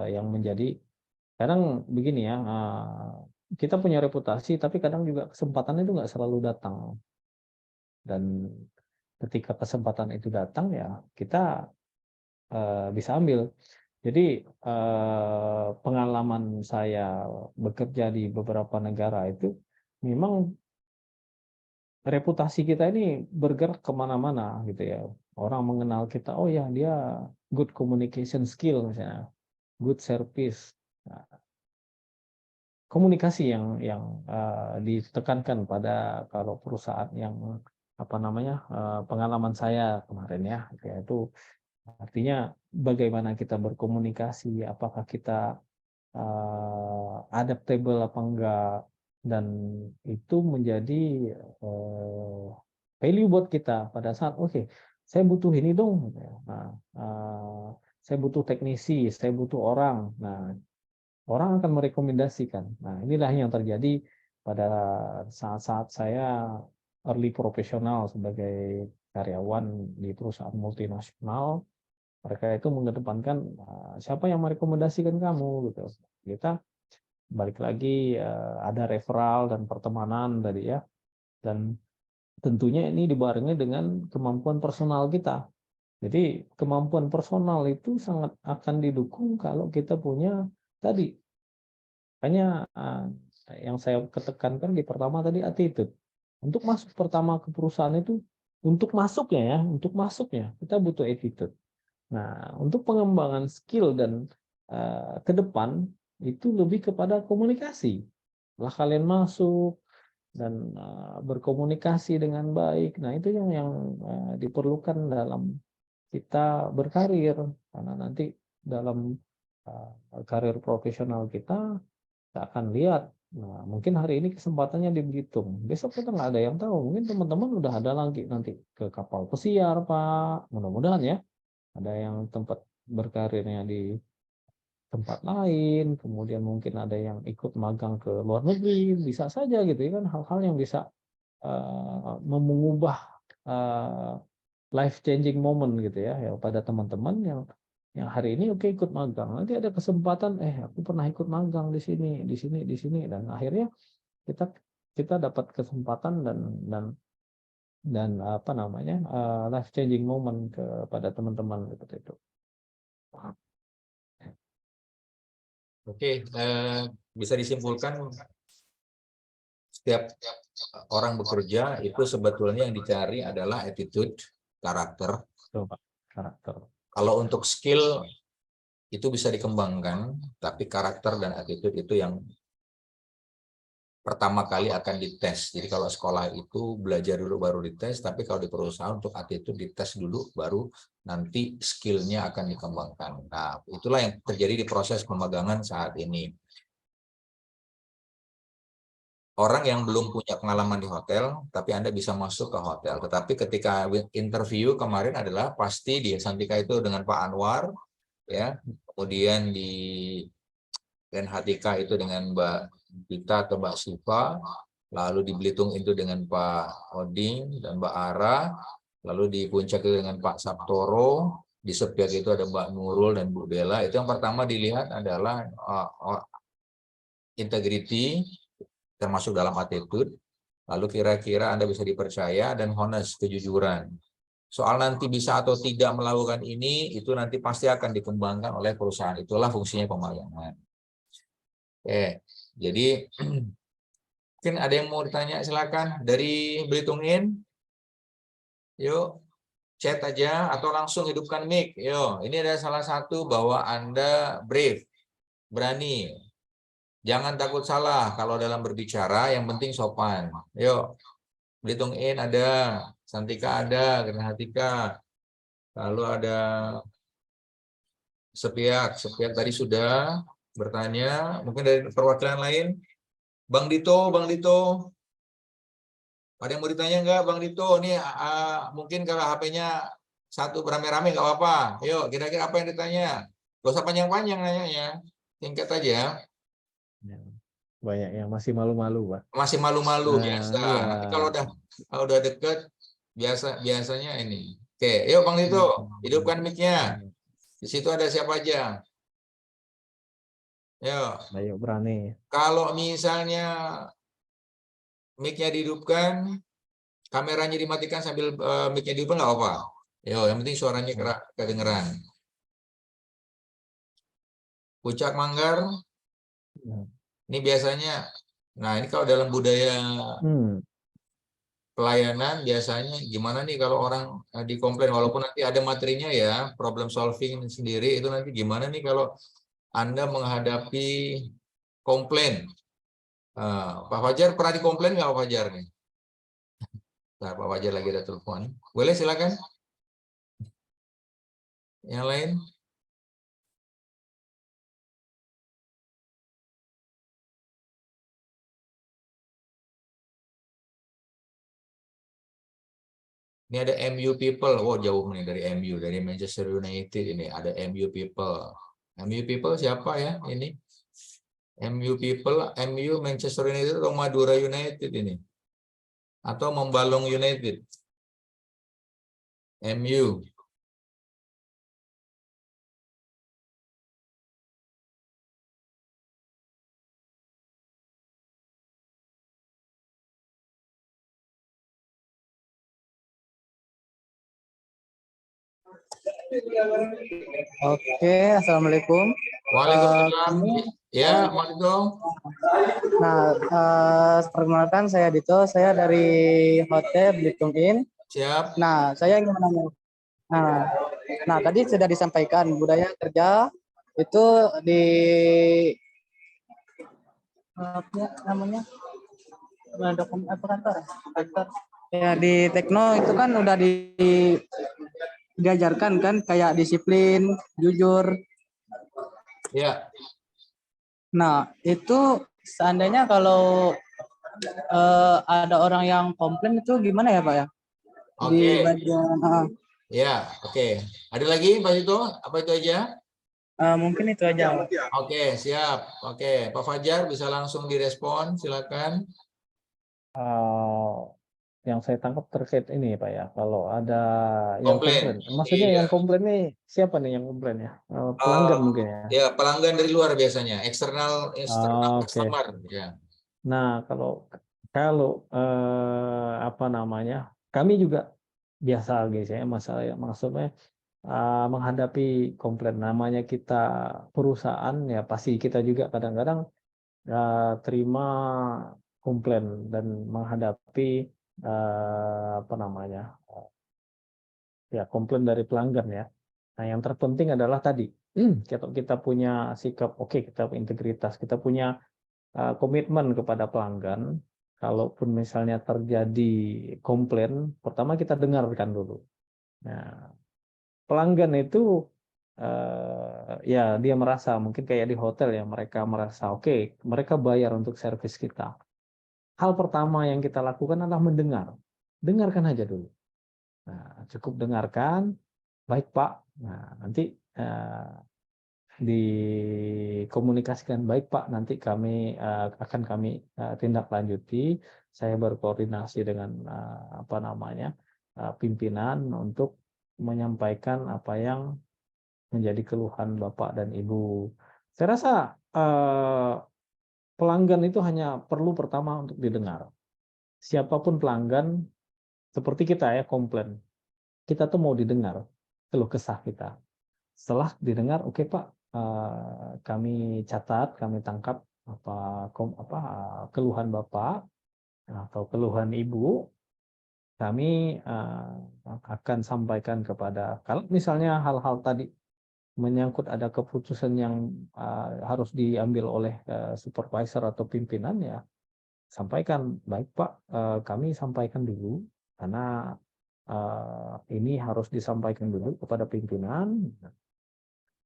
yang menjadi, kadang begini ya, kita punya reputasi, tapi kadang juga kesempatan itu nggak selalu datang. Dan ketika kesempatan itu datang, ya kita bisa ambil. Jadi pengalaman saya bekerja di beberapa negara itu memang reputasi kita ini bergerak kemana-mana gitu ya. Orang mengenal kita, oh ya dia good communication skill misalnya, good service. Nah, komunikasi yang ditekankan pada kalau perusahaan yang pengalaman saya kemarin ya, yaitu artinya bagaimana kita berkomunikasi, apakah kita adaptable apa enggak, dan itu menjadi value buat kita pada saat oke, saya butuh ini dong. Nah, saya butuh teknisi, saya butuh orang. Nah, orang akan merekomendasikan. Nah, inilah yang terjadi pada saat-saat saya early profesional sebagai karyawan di perusahaan multinasional. Mereka itu mengedepankan siapa yang merekomendasikan kamu gitu. Kita balik lagi ada referral dan pertemanan tadi ya. Dan tentunya ini dibarengi dengan kemampuan personal kita. Jadi kemampuan personal itu sangat akan didukung kalau kita punya tadi. Makanya yang saya ketekankan di pertama tadi attitude. Untuk masuk pertama ke perusahaan itu, untuk masuknya kita butuh attitude. Nah, untuk pengembangan skill dan ke depan itu lebih kepada komunikasi. Setelah kalian masuk, berkomunikasi dengan baik. Nah, itu yang diperlukan dalam kita berkarir, karena nanti dalam karir profesional kita akan lihat. Nah, mungkin hari ini kesempatannya di Belitung, besok kita nggak ada yang tahu. Mungkin teman-teman udah ada lagi nanti ke kapal pesiar, Pak. Mudah-mudahan ya, ada yang tempat berkarirnya di tempat lain, kemudian mungkin ada yang ikut magang ke luar negeri, bisa saja gitu ya kan, hal-hal yang bisa mengubah life changing moment gitu ya, pada teman-teman yang hari ini oke ikut magang, nanti ada kesempatan aku pernah ikut magang di sini, di sini, di sini, dan akhirnya kita kita dapat kesempatan dan apa namanya life changing moment kepada teman-teman seperti itu. Oke, bisa disimpulkan setiap orang bekerja itu sebetulnya yang dicari adalah attitude, karakter. Coba karakter. Kalau untuk skill itu bisa dikembangkan, tapi karakter dan attitude itu yang pertama kali akan dites. Jadi kalau sekolah itu belajar dulu baru dites, tapi kalau di perusahaan untuk attitude dites dulu, baru nanti skillnya akan dikembangkan. Nah, itulah yang terjadi di proses pemagangan saat ini. Orang yang belum punya pengalaman di hotel, tapi Anda bisa masuk ke hotel. Tetapi ketika interview kemarin adalah pasti di Santika itu dengan Pak Anwar, ya, kemudian di NHTK itu dengan Mbak Dita atau Mbak Siva, lalu di Belitung itu dengan Pak Oding dan Mbak Ara, lalu di Puncak itu dengan Pak Sabtoro, di Sepyak itu ada Mbak Nurul dan Bu Bella. Itu yang pertama dilihat adalah integrity, termasuk dalam attitude, lalu kira-kira Anda bisa dipercaya, dan honest, kejujuran. Soal nanti bisa atau tidak melakukan ini, itu nanti pasti akan dikembangkan oleh perusahaan. Itulah fungsinya pemagangan. Oke, jadi mungkin ada yang mau ditanya, silakan dari Belitung In. Yuk, chat aja atau langsung hidupkan mic. Yuk, ini ada salah satu bahwa Anda brave, berani. Jangan takut salah kalau dalam berbicara, yang penting sopan. Yuk, Belitung In ada, Santika ada, Gernatika, lalu ada Sepyak tadi sudah bertanya. Mungkin dari perwakilan lain, Bang Dito, ada yang mau ditanya nggak, Bang Dito? Ini mungkin kalau HP-nya satu rame-rame nggak apa-apa. Yuk, kira-kira apa yang ditanya? Gak usah panjang-panjang nanyanya, singkat aja. Banyak yang masih malu-malu, Pak. Masih malu-malu biasa. Iya. Nanti kalau udah deket, biasanya ini. Oke, yuk Bang Dito, hidupkan mic-nya. Di situ ada siapa aja? Yuk. Ayo berani. Kalau misalnya mic-nya dihidupkan, kameranya dimatikan sambil mic-nya dihidupkan nggak apa-apa. Yo, yang penting suaranya kedengeran. Puncak Manggar. Ini biasanya, nah ini kalau dalam budaya pelayanan biasanya gimana nih kalau orang dikomplain, walaupun nanti ada materinya ya, problem solving sendiri, itu nanti gimana nih kalau Anda menghadapi komplain. Pak Fajar pernah dikomplain nggak Pak Fajar nih? Nah, Pak Fajar lagi ada telepon. Boleh silakan. Yang lain? Ini ada MU People. Wow, jauh nih dari MU, dari Manchester United ini. Ada MU People. MU People siapa ya ini? MU People, MU Manchester United atau Madura United ini? Atau Membalong United? MU. Oke, assalamualaikum. Waalaikumsalam. Ya, Mas Dito. Nah, perkenalkan saya Dito, saya dari Hotel Belitung Inn. Siap. Nah, saya ingin menanya. Nah, tadi sudah disampaikan budaya kerja itu di apa namanya apa kantor? Kantor. Ya di Tekno itu kan udah diajarkan kan kayak disiplin, jujur. Ya, Nah, itu seandainya kalau ada orang yang komplain itu gimana ya, Pak ya? oke. Di bagian Ya, oke. Ada lagi Pak itu? Apa itu aja? mungkin itu aja. Oke, siap. Oke, Pak Fajar bisa langsung direspon, silakan. Yang saya tangkap terkait ini Pak ya, kalau ada yang Komplain. komplain, maksudnya Iya. yang komplain nih siapa nih yang komplain ya? Eh, Pelanggan mungkin ya. ya, pelanggan dari luar biasanya, eksternal Oke. customer. Ya. Nah, kalau kalau apa namanya, kami juga biasa guys ya, maksudnya menghadapi komplain. Namanya kita perusahaan ya, pasti kita juga kadang-kadang terima komplain dan menghadapi apa namanya, ya komplain dari pelanggan ya. Nah, yang terpenting adalah tadi, kita punya sikap, oke, kita integritas, kita punya komitmen kepada pelanggan. Kalaupun misalnya terjadi komplain, pertama kita dengarkan dulu. Nah, pelanggan itu ya dia merasa mungkin kayak di hotel ya, mereka merasa oke, mereka bayar untuk servis kita. Hal pertama yang kita lakukan adalah mendengar. Dengarkan aja dulu. Nah, cukup dengarkan, baik Pak. Nah, nanti dikomunikasikan, baik Pak, nanti kami akan kami tindak lanjuti. Saya berkoordinasi dengan apa namanya, pimpinan untuk menyampaikan apa yang menjadi keluhan Bapak dan Ibu. Saya rasa pelanggan itu hanya perlu pertama untuk didengar. Siapapun pelanggan, seperti kita ya, komplain. Kita tuh mau didengar keluh kesah kita. Setelah didengar, oke Pak, kami catat, kami tangkap keluhan Bapak atau keluhan Ibu, kami akan sampaikan kepada, kalau misalnya hal-hal tadi menyangkut ada keputusan yang harus diambil oleh supervisor atau pimpinan ya, sampaikan, baik Pak, kami sampaikan dulu karena ini harus disampaikan dulu kepada pimpinan.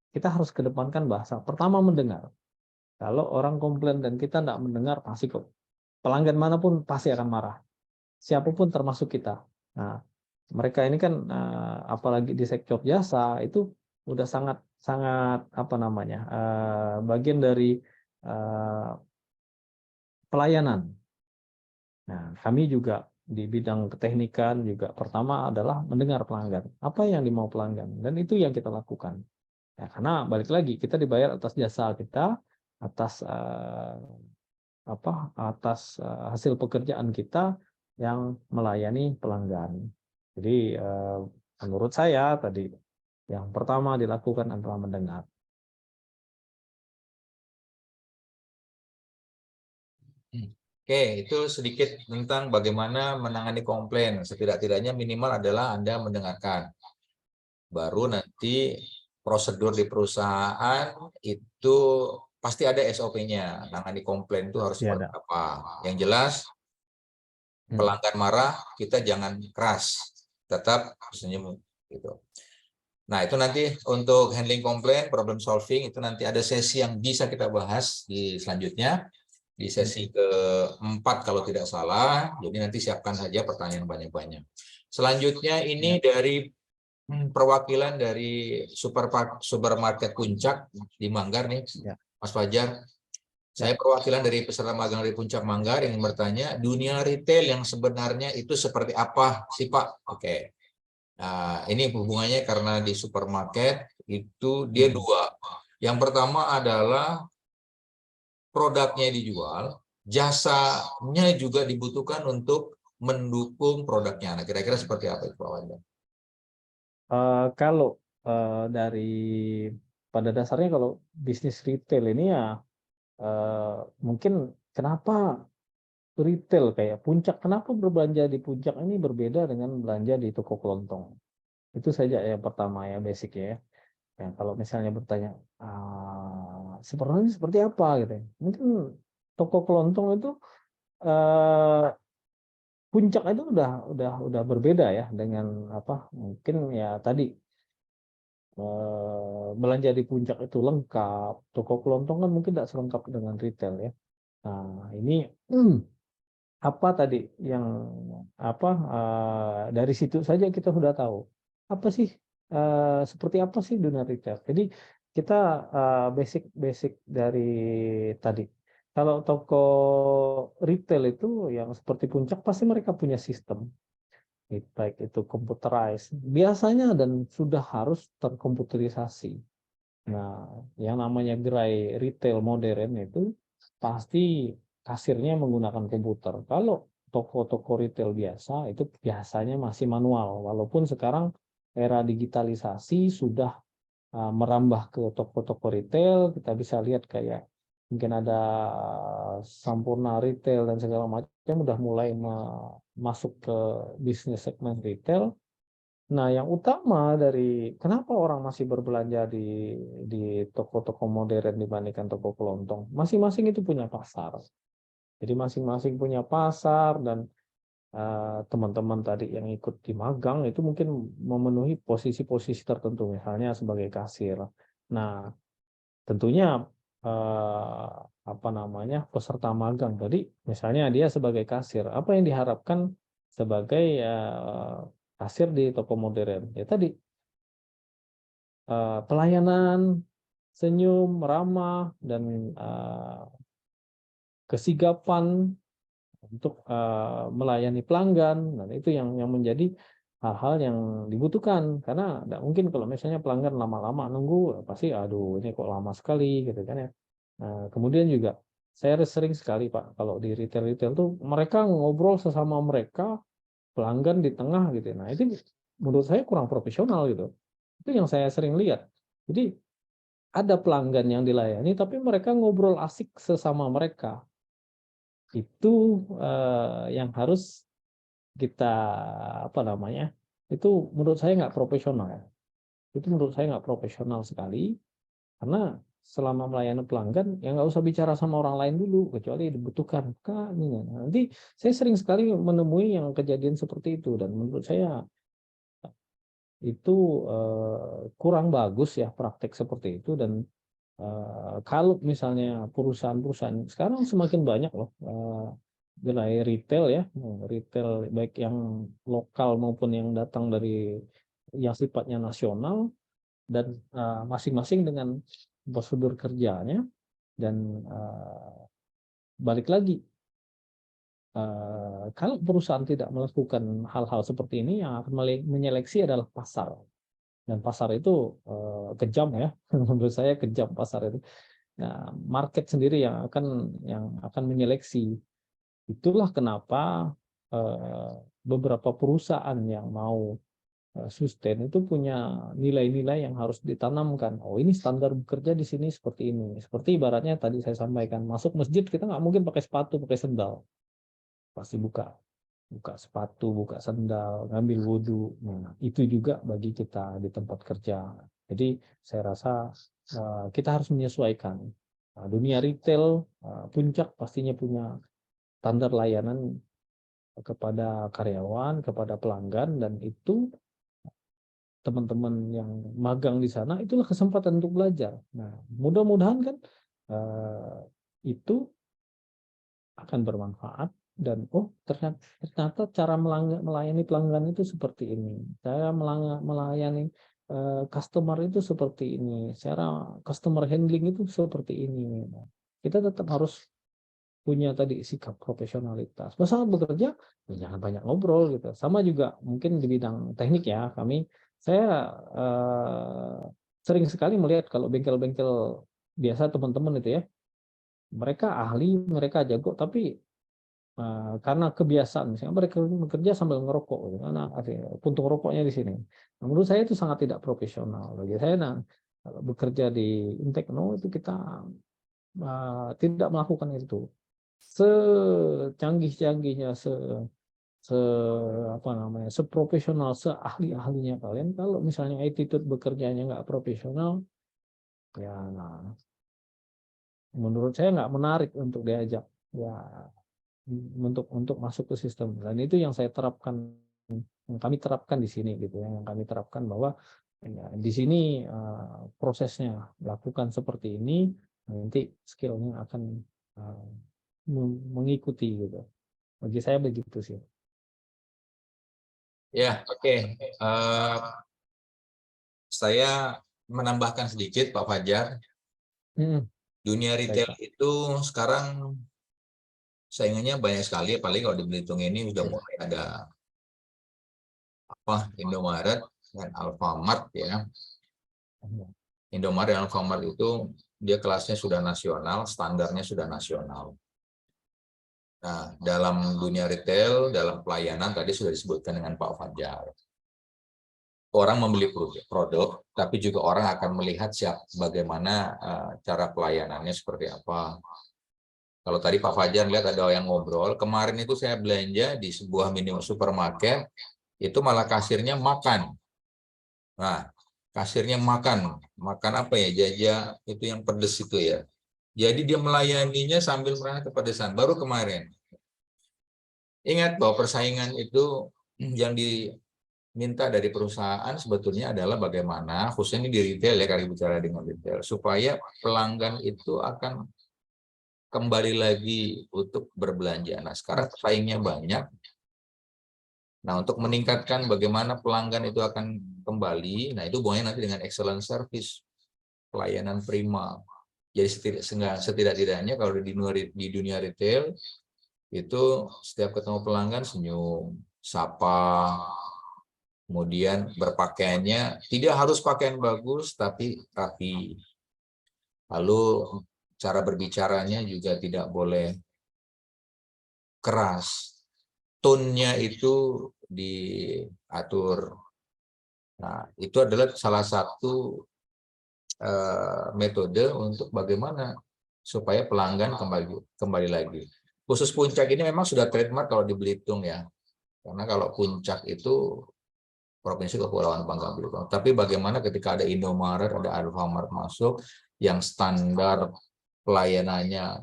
Kita harus kedepankan bahasa. Pertama mendengar. Kalau orang komplain dan kita tidak mendengar, pasti kok pelanggan manapun pasti akan marah. Siapapun termasuk kita. Nah, mereka ini kan apalagi di sektor jasa itu udah sangat sangat apa namanya, bagian dari pelayanan. Nah, kami juga di bidang keteknikan juga pertama adalah mendengar pelanggan. Apa yang dimau pelanggan, dan itu yang kita lakukan. Ya, karena balik lagi kita dibayar atas jasa kita, atas hasil pekerjaan kita yang melayani pelanggan. Jadi menurut saya tadi yang pertama dilakukan adalah mendengar. Oke, itu sedikit tentang bagaimana menangani komplain. Setidak-tidaknya minimal adalah Anda mendengarkan. Baru nanti prosedur di perusahaan itu pasti ada SOP-nya. Menangani komplain itu harus Ya, seperti ada. apa. Yang jelas, pelanggan marah, kita jangan keras. Tetap senyum. Gitu. Nah, itu nanti untuk handling komplain, problem solving, itu nanti ada sesi yang bisa kita bahas di selanjutnya. Di sesi keempat kalau tidak salah. Jadi nanti siapkan saja pertanyaan banyak-banyak. Selanjutnya ini dari perwakilan dari supermarket Puncak di Manggar nih, Mas Fajar. Saya perwakilan dari peserta magang dari Puncak Manggar yang bertanya, dunia retail yang sebenarnya itu seperti apa sih Pak? Oke. Nah, ini hubungannya karena di supermarket itu dia dua. Yang pertama adalah produknya dijual, jasanya juga dibutuhkan untuk mendukung produknya. Nah, kira-kira seperti apa itu Pak Wanda? Kalau dari pada dasarnya kalau bisnis retail ini ya mungkin kenapa retail kayak Puncak, kenapa berbelanja di Puncak ini berbeda dengan belanja di toko kelontong? Itu saja yang pertama ya, basic ya. Ya, kalau misalnya bertanya sebenarnya seperti apa gitu ya. Mungkin toko kelontong itu puncak itu udah berbeda ya dengan apa, mungkin ya tadi belanja di puncak itu lengkap, toko kelontong kan mungkin tidak selengkap dengan retail ya. Nah ini apa tadi yang apa, dari situ saja kita sudah tahu apa sih, seperti apa sih dunia retail. Jadi kita basic dari tadi, kalau toko retail itu yang seperti puncak pasti mereka punya sistem, baik itu computerized biasanya dan sudah harus terkomputerisasi. Nah, yang namanya gerai retail modern itu pasti kasirnya menggunakan komputer. Kalau toko-toko retail biasa itu biasanya masih manual, walaupun sekarang era digitalisasi sudah merambah ke toko-toko retail. Kita bisa lihat kayak mungkin ada Sampurna Retail dan segala macam udah mulai masuk ke bisnis segmen retail. Nah, yang utama dari kenapa orang masih berbelanja di toko-toko modern dibandingkan toko kelontong, masing-masing itu punya pasar. Jadi masing-masing punya pasar dan teman-teman tadi yang ikut di magang itu mungkin memenuhi posisi-posisi tertentu, misalnya sebagai kasir. Nah, tentunya apa namanya, peserta magang tadi, misalnya dia sebagai kasir, apa yang diharapkan sebagai kasir di toko modern? Ya tadi pelayanan, senyum, ramah, dan kesigapan untuk melayani pelanggan. Dan itu yang menjadi hal-hal yang dibutuhkan, karena tidak mungkin kalau misalnya pelanggan lama-lama nunggu, pasti aduh ini kok lama sekali gitu kan ya. Nah, kemudian juga saya sering sekali Pak, kalau di retail-retail tuh mereka ngobrol sesama mereka, pelanggan di tengah gitu. Nah, itu menurut saya kurang profesional gitu. Itu yang saya sering lihat. Jadi ada pelanggan yang dilayani tapi mereka ngobrol asik sesama mereka. Itu yang harus kita apa namanya? Itu menurut saya nggak profesional. Itu menurut saya nggak profesional sekali, karena selama melayani pelanggan ya nggak usah bicara sama orang lain dulu kecuali dibutuhkan. Kak, ini. Nanti saya sering sekali menemui yang kejadian seperti itu, dan menurut saya itu kurang bagus ya praktek seperti itu. Dan kalau misalnya perusahaan-perusahaan sekarang semakin banyak loh gerai retail ya, retail baik yang lokal maupun yang datang dari yang sifatnya nasional, dan masing-masing dengan prosedur kerjanya. Dan balik lagi, kalau perusahaan tidak melakukan hal-hal seperti ini, yang akan menyeleksi adalah pasar. Dan pasar itu kejam ya, menurut saya kejam pasar itu. Nah, market sendiri yang akan menyeleksi. Itulah kenapa beberapa perusahaan yang mau sustain itu punya nilai-nilai yang harus ditanamkan. Oh, ini standar bekerja di sini seperti ini. Seperti ibaratnya tadi saya sampaikan, masuk masjid kita nggak mungkin pakai sepatu, pakai sendal. Pasti buka sepatu, buka sendal, ngambil wudhu. Nah, itu juga bagi kita di tempat kerja. Jadi saya rasa kita harus menyesuaikan. Nah, dunia retail, puncak pastinya punya standar layanan kepada karyawan, kepada pelanggan, dan itu teman-teman yang magang di sana itulah kesempatan untuk belajar. Nah, mudah-mudahan kan itu akan bermanfaat. Dan oh, ternyata cara melayani pelanggan itu seperti ini. Saya melayani customer itu seperti ini. Cara customer handling itu seperti ini. Nah, kita tetap harus punya tadi sikap profesionalitas. Masalah bekerja, ya jangan banyak ngobrol gitu. Sama juga mungkin di bidang teknik ya, saya sering sekali melihat kalau bengkel-bengkel biasa teman-teman itu ya, mereka ahli, mereka jago, tapi karena kebiasaan, misalnya mereka bekerja sambil ngerokok, gitu, karena puntung rokoknya di sini. Nah, menurut saya itu sangat tidak profesional. Bagi saya, kalau bekerja di Intekno itu kita tidak melakukan itu. Secanggih-canggihnya, apa namanya, seprofesional, seahli-ahlinya kalian, kalau misalnya attitude bekerjanya nggak profesional, ya nah, menurut saya nggak menarik untuk diajak. Ya untuk masuk ke sistem. Dan itu yang saya terapkan, yang kami terapkan di sini gitu ya, yang kami terapkan bahwa ya, di sini prosesnya lakukan seperti ini, nanti skillnya akan mengikuti gitu. Bagi saya begitu sih. Ya, oke. Saya menambahkan sedikit, Pak Fajar. Dunia retail Baik, Pak. itu sekarang saingannya banyak sekali, apalagi kalau di Belitung ini sudah mulai ada Indomaret dan Alfamart ya. Indomaret dan Alfamart itu dia kelasnya sudah nasional, standarnya sudah nasional. Nah, dalam dunia retail, dalam pelayanan tadi sudah disebutkan dengan Pak Fajar. Orang membeli produk, tapi juga orang akan melihat bagaimana cara pelayanannya seperti apa. Kalau tadi Pak Fajar lihat ada yang ngobrol, kemarin itu saya belanja di sebuah mini supermarket, itu malah kasirnya makan. Nah, kasirnya makan apa ya, jaja itu yang pedes itu ya. Jadi dia melayaninya sambil merasa kepedesan. Baru kemarin. Ingat bahwa persaingan itu yang diminta dari perusahaan sebetulnya adalah bagaimana, khususnya di retail ya, kalau bicara dengan retail, supaya pelanggan itu akan kembali lagi untuk berbelanja. Nah, sekarang pesaingnya banyak. Nah, untuk meningkatkan bagaimana pelanggan itu akan kembali, nah itu hubungannya nanti dengan excellent service, pelayanan prima. Jadi setidak-tidaknya kalau di dunia retail, itu setiap ketemu pelanggan senyum, sapa, kemudian berpakaiannya tidak harus pakaian bagus, tapi rapi. Lalu cara berbicaranya juga tidak boleh keras. Tone-nya itu diatur. Nah, itu adalah salah satu metode untuk bagaimana supaya pelanggan kembali lagi. Khusus Puncak ini memang sudah trademark kalau di Belitung ya. Karena kalau Puncak itu Provinsi Kepulauan Bangka Belitung. Tapi bagaimana ketika ada Indomaret, ada Alfamart masuk, yang standar pelayanannya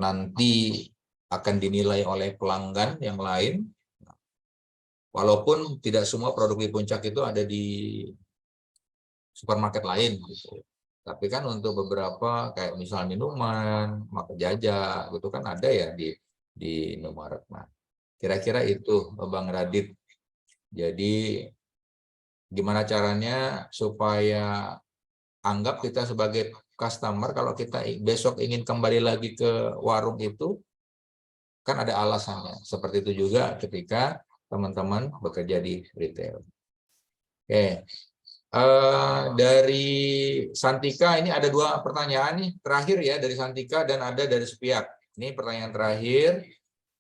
nanti akan dinilai oleh pelanggan yang lain. Walaupun tidak semua produk di Puncak itu ada di supermarket lain gitu. Tapi kan untuk beberapa kayak misalnya minuman, maka jajan gitu kan ada ya di Indomaret. Nah, kira-kira itu Bang Radit. Jadi gimana caranya supaya anggap kita sebagai customer, kalau kita besok ingin kembali lagi ke warung itu kan ada alasannya. Seperti itu juga ketika teman-teman bekerja di retail. Oke. Dari Santika ini ada 2 pertanyaan nih terakhir ya, dari Santika dan ada dari Supiak. Ini pertanyaan terakhir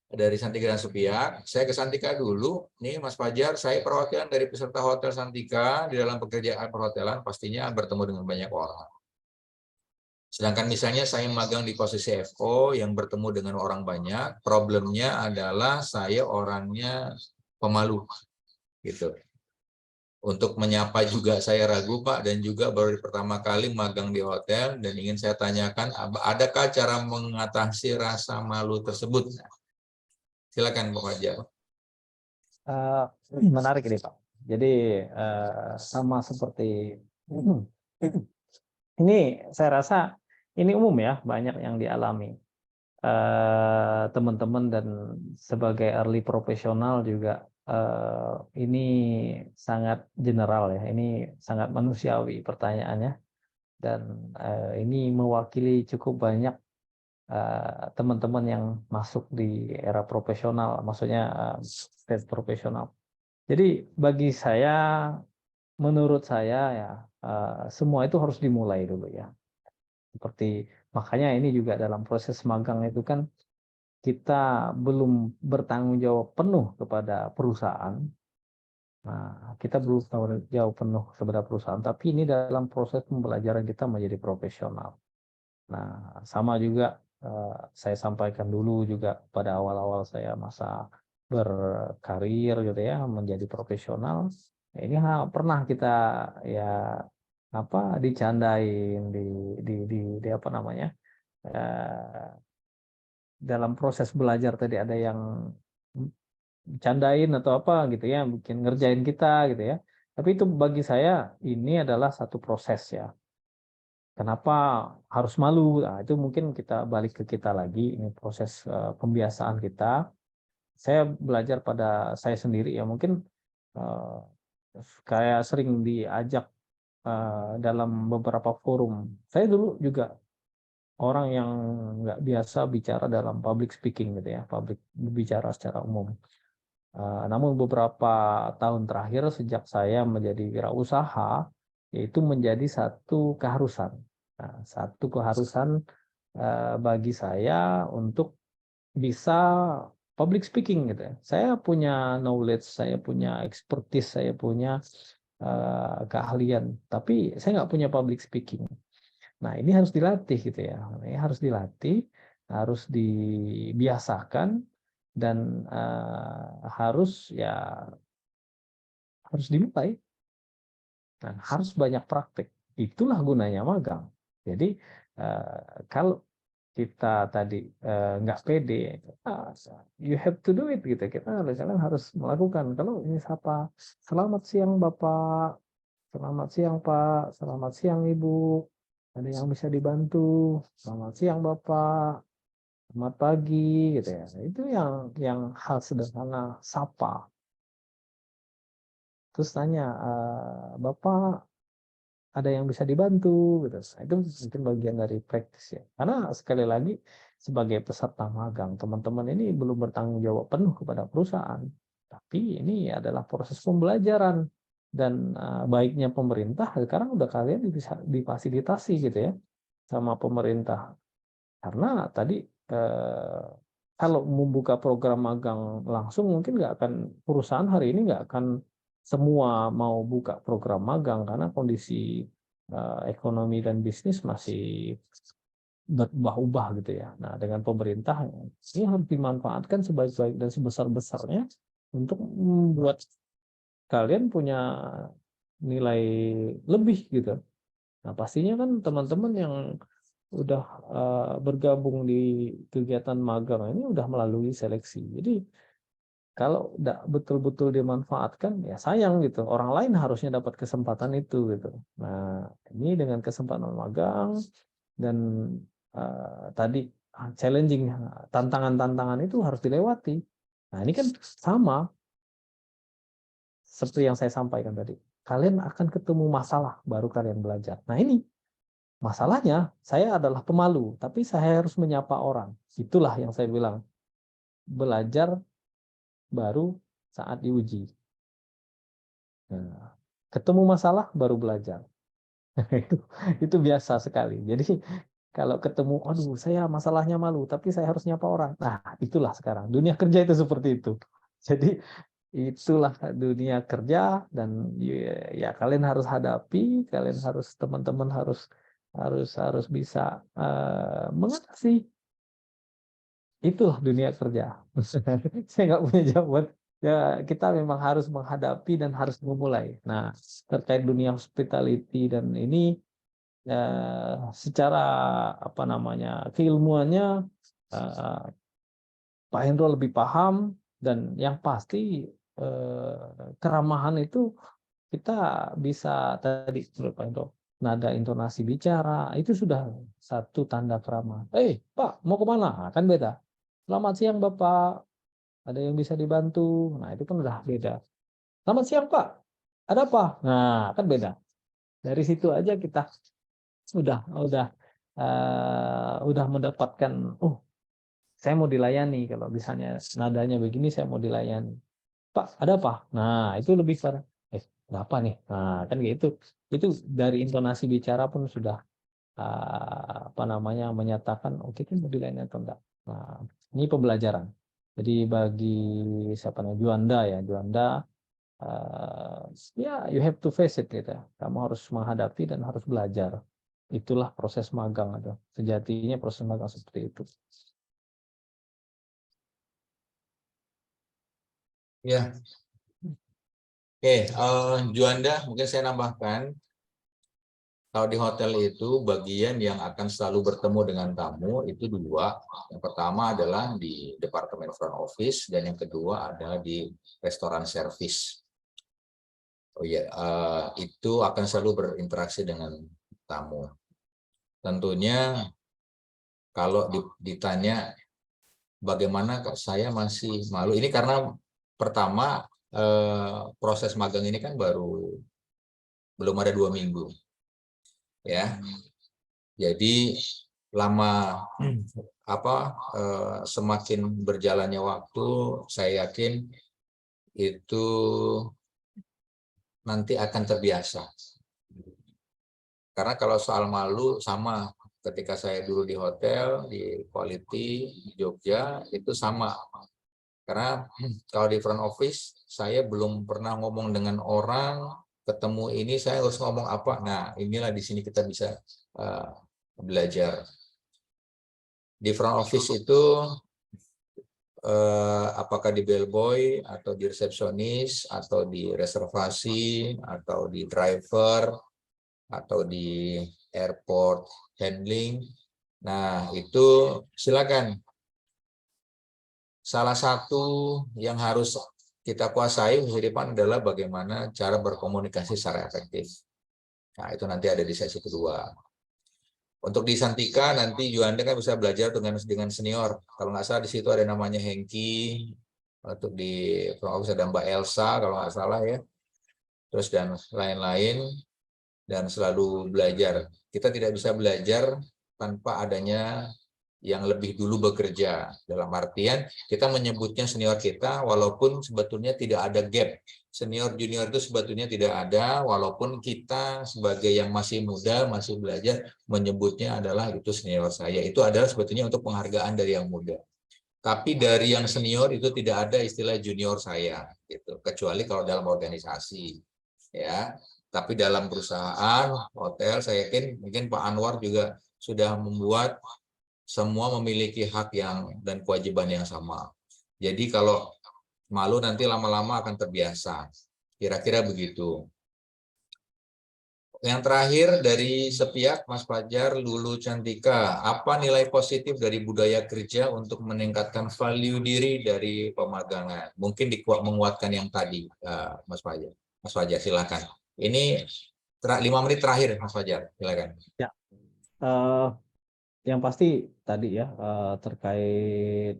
dari Santika dan Supiak. Saya ke Santika dulu. Nih Mas Fajar, saya perwakilan dari peserta hotel Santika. Di dalam pekerjaan perhotelan pastinya bertemu dengan banyak orang. Sedangkan misalnya saya magang di posisi FO yang bertemu dengan orang banyak, problemnya adalah saya orangnya pemalu gitu. Untuk menyapa juga saya ragu Pak, dan juga baru pertama kali magang di hotel, dan ingin saya tanyakan, adakah cara mengatasi rasa malu tersebut? Silakan Pak Fajar. Menarik ini Pak. Jadi sama seperti ini, saya rasa ini umum ya, banyak yang dialami teman-teman, dan sebagai early profesional juga ini sangat general ya, ini sangat manusiawi pertanyaannya, dan ini mewakili cukup banyak teman-teman yang masuk di era profesional, maksudnya stage profesional. Jadi bagi saya, menurut saya ya, semua itu harus dimulai dulu ya. Seperti makanya ini juga dalam proses magang itu kan kita belum bertanggung jawab penuh kepada perusahaan. Nah, kita belum tanggung jawab penuh kepada perusahaan, tapi ini dalam proses pembelajaran kita menjadi profesional. Nah, sama juga saya sampaikan dulu juga pada awal-awal saya masa berkarir gitu ya, menjadi profesional. Ini pernah kita ya dicandain di apa namanya? dalam proses belajar tadi ada yang bercandain atau apa gitu ya, bikin ngerjain kita gitu ya. Tapi itu bagi saya ini adalah satu proses ya. Kenapa harus malu? Nah, itu mungkin kita balik ke kita lagi, ini proses pembiasaan kita. Saya belajar pada saya sendiri ya, mungkin eh, kayak sering diajak dalam beberapa forum. Saya dulu juga orang yang nggak biasa bicara dalam public speaking gitu ya, public bicara secara umum. Namun beberapa tahun terakhir sejak saya menjadi wirausaha, yaitu menjadi satu keharusan. Nah, satu keharusan bagi saya untuk bisa public speaking gitu ya. Saya punya knowledge, saya punya expertise, saya punya keahlian, tapi saya nggak punya public speaking. Nah, ini harus dilatih gitu ya. Ini harus dilatih, harus dibiasakan dan harus ya harus dimulai. Nah, harus banyak praktek. Itulah gunanya magang. Jadi kalau kita tadi nggak pede, you have to do it gitu. Kalian harus melakukan. Kalau ini siapa? Selamat siang Bapak, selamat siang Pak, selamat siang Ibu. Ada yang bisa dibantu? Selamat siang Bapak, selamat pagi gitu ya. Itu yang hal sederhana sapa. Terus tanya, Bapak ada yang bisa dibantu gitu. Nah, itu mungkin bagian dari praktis ya. Karena sekali lagi sebagai peserta magang, teman-teman ini belum bertanggung jawab penuh kepada perusahaan. Tapi ini adalah proses pembelajaran dan baiknya pemerintah sekarang udah kalian bisa difasilitasi gitu ya sama pemerintah. Karena tadi kalau membuka program magang langsung mungkin nggak akan perusahaan hari ini nggak akan semua mau buka program magang karena kondisi ekonomi dan bisnis masih berubah-ubah gitu ya. Nah, dengan pemerintah ini harus dimanfaatkan sebaik-baik dan sebesar-besarnya untuk membuat kalian punya nilai lebih gitu. Nah, pastinya kan teman-teman yang udah bergabung di kegiatan magang ini udah melalui seleksi. Jadi kalau tidak betul-betul dimanfaatkan ya sayang gitu. Orang lain harusnya dapat kesempatan itu gitu. Nah, ini dengan kesempatan magang dan tadi challenging, tantangan-tantangan itu harus dilewati. Nah, ini kan sama seperti yang saya sampaikan tadi. Kalian akan ketemu masalah baru kalian belajar. Nah, ini masalahnya saya adalah pemalu, tapi saya harus menyapa orang. Itulah yang saya bilang, belajar baru saat diuji. Nah, ketemu masalah baru belajar. itu biasa sekali. Jadi kalau ketemu, aduh saya masalahnya malu, tapi saya harus nyapa orang. Nah, itulah sekarang. Dunia kerja itu seperti itu. Jadi itulah dunia kerja dan ya kalian harus hadapi, kalian harus teman-teman harus bisa mengatasi. Itulah dunia kerja. Saya nggak punya jawaban. Ya, kita memang harus menghadapi dan harus memulai. Nah, terkait dunia hospitality dan ini secara apa namanya keilmuannya Pak Hendro lebih paham dan yang pasti keramahan itu kita bisa tadi menurut Pak Hendro nada intonasi bicara itu sudah satu tanda keramahan. Pak mau kemana? Nah, kan beda. Selamat siang Bapak. Ada yang bisa dibantu. Nah, itu kan udah beda. Selamat siang, Pak. Ada apa? Nah, kan beda. Dari situ aja kita udah mendapatkan, oh, saya mau dilayani. Kalau misalnya nadanya begini, saya mau dilayani. Pak, ada apa? Nah, itu lebih pada, ada apa nih? Nah, kan gitu. Itu dari intonasi bicara pun sudah apa namanya menyatakan, oh, kita mau dilayani atau enggak. Nah, ini pembelajaran. Jadi bagi siapa namanya Juanda ya, Juanda ya you have to face it gitu. Kamu harus menghadapi dan harus belajar. Itulah proses magang ada. Sejatinya proses magang seperti itu. Ya, oke. Juanda, mungkin saya nambahkan. Kalau di hotel itu bagian yang akan selalu bertemu dengan tamu itu dua. Yang pertama adalah di departemen front office dan yang kedua adalah di restoran service. Oh ya, itu akan selalu berinteraksi dengan tamu. Tentunya kalau ditanya bagaimana saya masih malu, ini karena pertama proses magang ini kan belum ada 2 minggu. Ya, jadi lama semakin berjalannya waktu, saya yakin itu nanti akan terbiasa. Karena kalau soal malu sama ketika saya dulu di hotel, di Quality, di Jogja, itu sama. Karena kalau di front office, saya belum pernah ngomong dengan orang, ketemu ini saya harus ngomong apa. Nah, inilah di sini kita bisa belajar. Di front office itu apakah di bellboy atau di resepsionis atau di reservasi atau di driver atau di airport handling. Nah, itu silakan. Salah satu yang harus kita kuasai di depan adalah bagaimana cara berkomunikasi secara efektif. Nah, itu nanti ada di sesi kedua. Untuk di Santika nanti Yuanda kan bisa belajar dengan senior. Kalau nggak salah di situ ada namanya Hengki. Untuk di front office ada Mbak Elsa kalau nggak salah ya. Terus dan lain-lain, dan selalu belajar. Kita tidak bisa belajar tanpa adanya yang lebih dulu bekerja. Dalam artian kita menyebutnya senior kita walaupun sebetulnya tidak ada gap. Senior junior itu sebetulnya tidak ada, walaupun kita sebagai yang masih muda, masih belajar, menyebutnya adalah itu senior saya. Itu adalah sebetulnya untuk penghargaan dari yang muda. Tapi dari yang senior itu tidak ada istilah junior saya, gitu. Kecuali kalau dalam organisasi, ya. Tapi dalam perusahaan, hotel, saya yakin mungkin Pak Anwar juga sudah membuat semua memiliki hak dan kewajiban yang sama. Jadi kalau malu nanti lama-lama akan terbiasa. Kira-kira begitu. Yang terakhir dari sepihak Mas Fajar, Lulu Cantika, apa nilai positif dari budaya kerja untuk meningkatkan value diri dari pemagangan? Mungkin menguatkan yang tadi, Mas Fajar. Mas Fajar, silakan. Ini 5 menit terakhir, Mas Fajar, silakan. Ya, yang pasti tadi ya terkait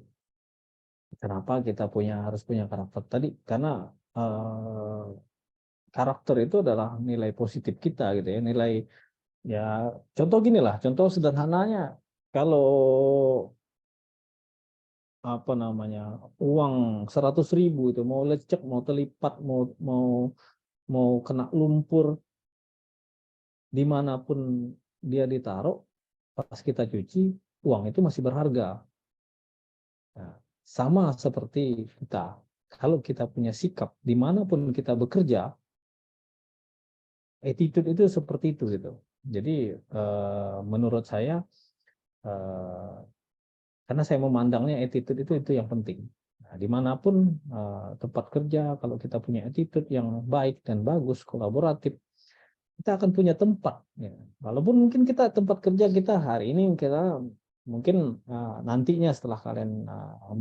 kenapa kita harus punya karakter tadi, karena karakter itu adalah nilai positif kita gitu ya, nilai ya. Contoh gini lah, contoh sederhananya, kalau apa namanya, uang 100.000 itu mau lecek, mau terlipat, mau kena lumpur, dimanapun dia ditaruh, pas kita cuci, uang itu masih berharga. Nah, sama seperti kita, kalau kita punya sikap dimanapun kita bekerja, attitude itu seperti itu gitu. Jadi menurut saya, karena saya memandangnya attitude itu yang penting. Nah, dimanapun tempat kerja, kalau kita punya attitude yang baik dan bagus, kolaboratif, kita akan punya tempat. Ya. Walaupun mungkin tempat kerja kita hari ini kita mungkin nantinya setelah kalian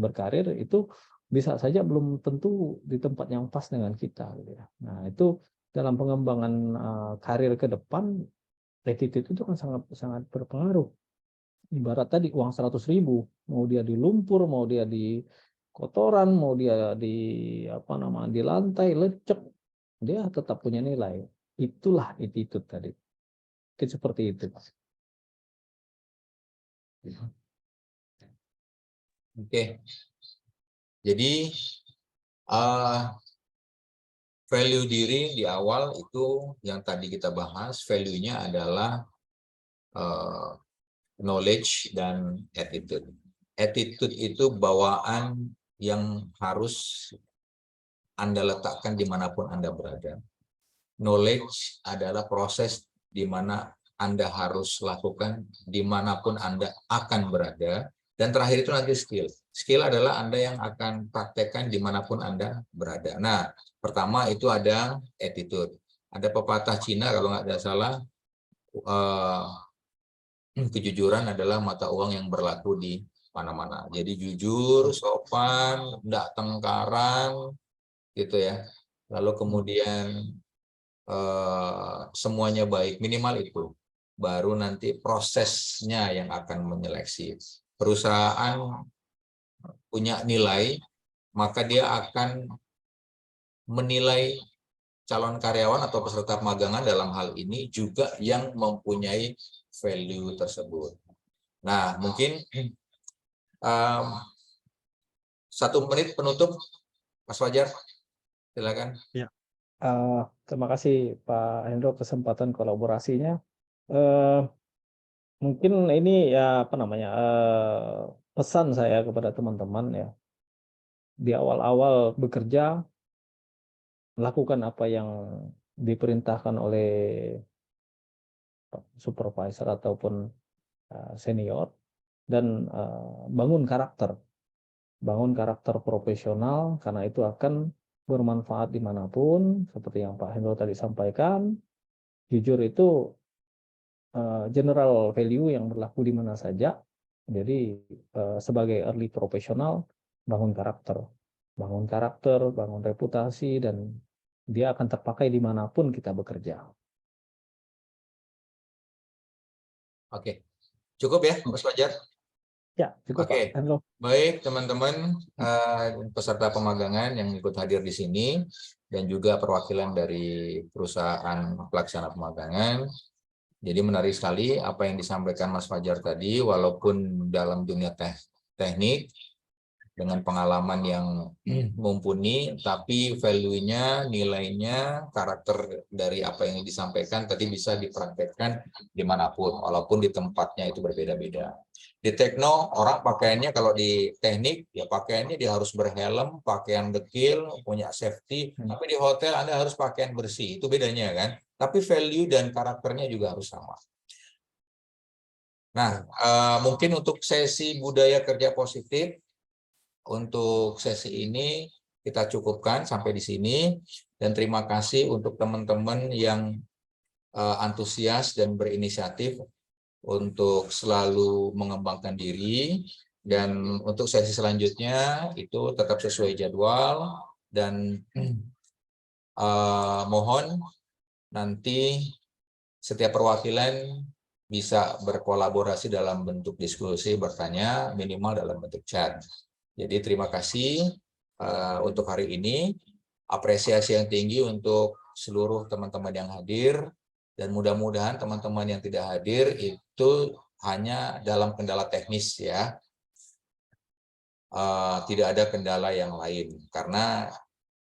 berkarir itu bisa saja belum tentu di tempat yang pas dengan kita. Gitu ya. Nah itu dalam pengembangan karir ke depan, attitude itu kan sangat berpengaruh. Ibarat tadi uang 100.000, mau dia di lumpur, mau dia di kotoran, mau dia di di lantai lecek, dia tetap punya nilai. Itulah attitude tadi. Itu seperti itu. Oke. Jadi value diri di awal itu yang tadi kita bahas, value-nya adalah knowledge dan attitude. Attitude itu bawaan yang harus Anda letakkan dimanapun Anda berada. Knowledge adalah proses di mana Anda harus lakukan dimanapun Anda akan berada. Dan terakhir itu nanti skill. Skill adalah Anda yang akan praktekkan dimanapun Anda berada. Nah, pertama itu ada attitude. Ada pepatah Cina kalau nggak ada salah, eh, kejujuran adalah mata uang yang berlaku di mana-mana. Jadi jujur, sopan, tidak tengkaran, gitu ya. Lalu kemudian semuanya baik, minimal itu. Baru nanti prosesnya yang akan menyeleksi. Perusahaan punya nilai, maka dia akan menilai calon karyawan atau peserta magangan dalam hal ini juga yang mempunyai value tersebut. Nah, mungkin 1 menit penutup, Mas Fajar, silakan. Terima kasih Pak Hendro kesempatan kolaborasinya. Mungkin ini ya apa namanya pesan saya kepada teman-teman ya, di awal-awal bekerja lakukan apa yang diperintahkan oleh supervisor ataupun senior, dan bangun karakter profesional, karena itu akan bermanfaat dimanapun. Seperti yang Pak Hendro tadi sampaikan, jujur itu general value yang berlaku di mana saja. Jadi sebagai early profesional, bangun karakter, bangun reputasi, dan dia akan terpakai dimanapun kita bekerja. Oke, cukup ya, Mas Fajar? Ya, cukup Pak Oke, Hendro. baik teman-teman peserta pemagangan yang ikut hadir di sini dan juga perwakilan dari perusahaan pelaksana pemagangan. Jadi menarik sekali apa yang disampaikan Mas Fajar tadi, walaupun dalam dunia teknik dengan pengalaman yang mumpuni, tapi value-nya, nilainya, karakter dari apa yang disampaikan tadi bisa dipraktekkan dimanapun, walaupun di tempatnya itu berbeda-beda. Di tekno, orang pakaiannya kalau di teknik, ya pakaiannya dia harus berhelm, pakaian dekil, punya safety, tapi di hotel Anda harus pakaian bersih, itu bedanya kan. Tapi value dan karakternya juga harus sama. Nah, mungkin untuk sesi budaya kerja positif, untuk sesi ini kita cukupkan sampai di sini, dan terima kasih untuk teman-teman yang antusias dan berinisiatif untuk selalu mengembangkan diri, dan untuk sesi selanjutnya itu tetap sesuai jadwal, dan mohon nanti setiap perwakilan bisa berkolaborasi dalam bentuk diskusi, bertanya, minimal dalam bentuk chat. Jadi terima kasih untuk hari ini. Apresiasi yang tinggi untuk seluruh teman-teman yang hadir, dan mudah-mudahan teman-teman yang tidak hadir itu hanya dalam kendala teknis ya. Tidak ada kendala yang lain, karena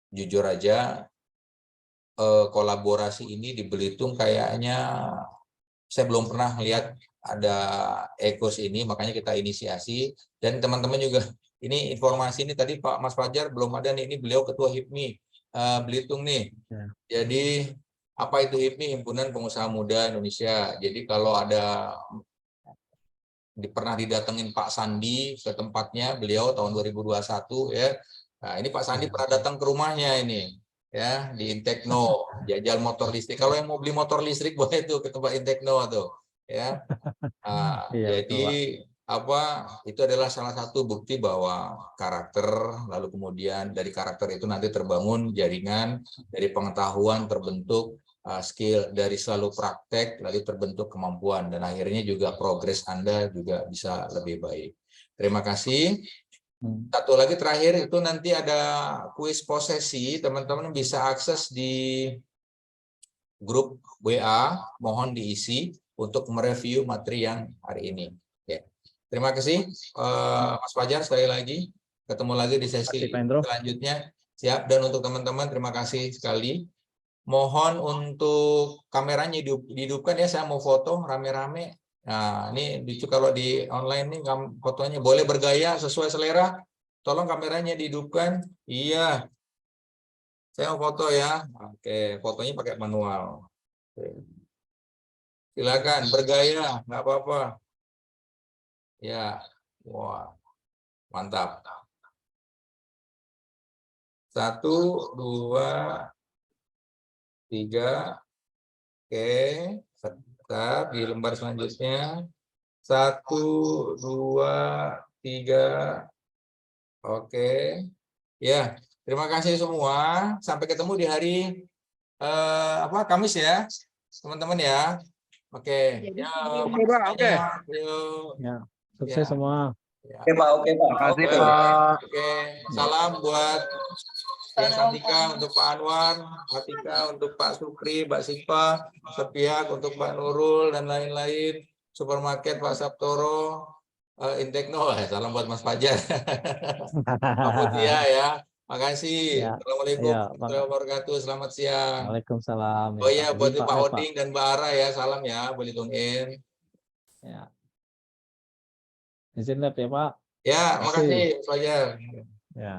jujur aja kolaborasi ini di Belitung kayaknya saya belum pernah lihat ada ekos ini, makanya kita inisiasi. Dan teman-teman juga, ini informasi ini tadi Pak Mas Fajar belum ada nih, ini beliau Ketua HIPMI Belitung nih. Ya. Jadi apa itu HIPMI? Himpunan Pengusaha Muda Indonesia. Jadi kalau ada pernah didatengin Pak Sandi ke tempatnya beliau tahun 2021 ya. Nah, ini Pak Sandi pernah datang ke rumahnya ini ya, di Intekno, jajal motor listrik. Kalau yang mau beli motor listrik boleh tuh ke tempat Intekno tuh ya. Nah, Iya, betul, Pak. jadi apa, itu adalah salah satu bukti bahwa karakter, lalu kemudian dari karakter itu nanti terbangun jaringan, dari pengetahuan terbentuk skill, dari selalu praktek lalu terbentuk kemampuan, dan akhirnya juga progres Anda juga bisa lebih baik. Terima kasih. Satu lagi terakhir, itu nanti ada kuis posesi, teman-teman bisa akses di grup WA, mohon diisi untuk mereview materi yang hari ini. Oke. Terima kasih Mas Fajar, sekali lagi ketemu lagi di sesi selanjutnya. Siap. Dan untuk teman-teman terima kasih sekali. Mohon untuk kameranya dihidupkan ya, saya mau foto rame-rame. Nah, ini lucu kalau di online nih fotonya boleh bergaya sesuai selera. Tolong kameranya dihidupkan. Iya. Saya mau foto ya. Oke, fotonya pakai manual. Oke. Silakan bergaya, nggak apa-apa. Ya, wah, mantap. 1, 2, 3. Oke, tetap di lembar selanjutnya. 1, 2, 3. Oke. Ya, terima kasih semua. Sampai ketemu di hari Kamis ya, teman-teman ya. Oke. Ya, Oke, Pak. Oke. yuk. Ya, sukses Ya. semua. Ya. Oke, Pak. Oke, Pak. Makasih, Oke. Pak. Oke, salam buat Yang Santika untuk Pak Anwar, Atika untuk Pak Sukri, Mbak Sipa, Sepiak untuk Pak Nurul dan lain-lain, Supermarket Pak Sabtoro, Intekno, salam buat Mas Fajar, Pak Mutia ya. Makasih. Ya, Assalamualaikum ya, warahmatullahi wabarakatuh. Selamat siang. Waalaikumsalam. Oh Ya, iya, Pak buat Edi, Pak Pak Oding dan Mbak Ara ya, salam ya, boleh tungguin. Ya. Izin lihat ya, Pak. Ya, Makasih. makasih Mas Fajar. Ya.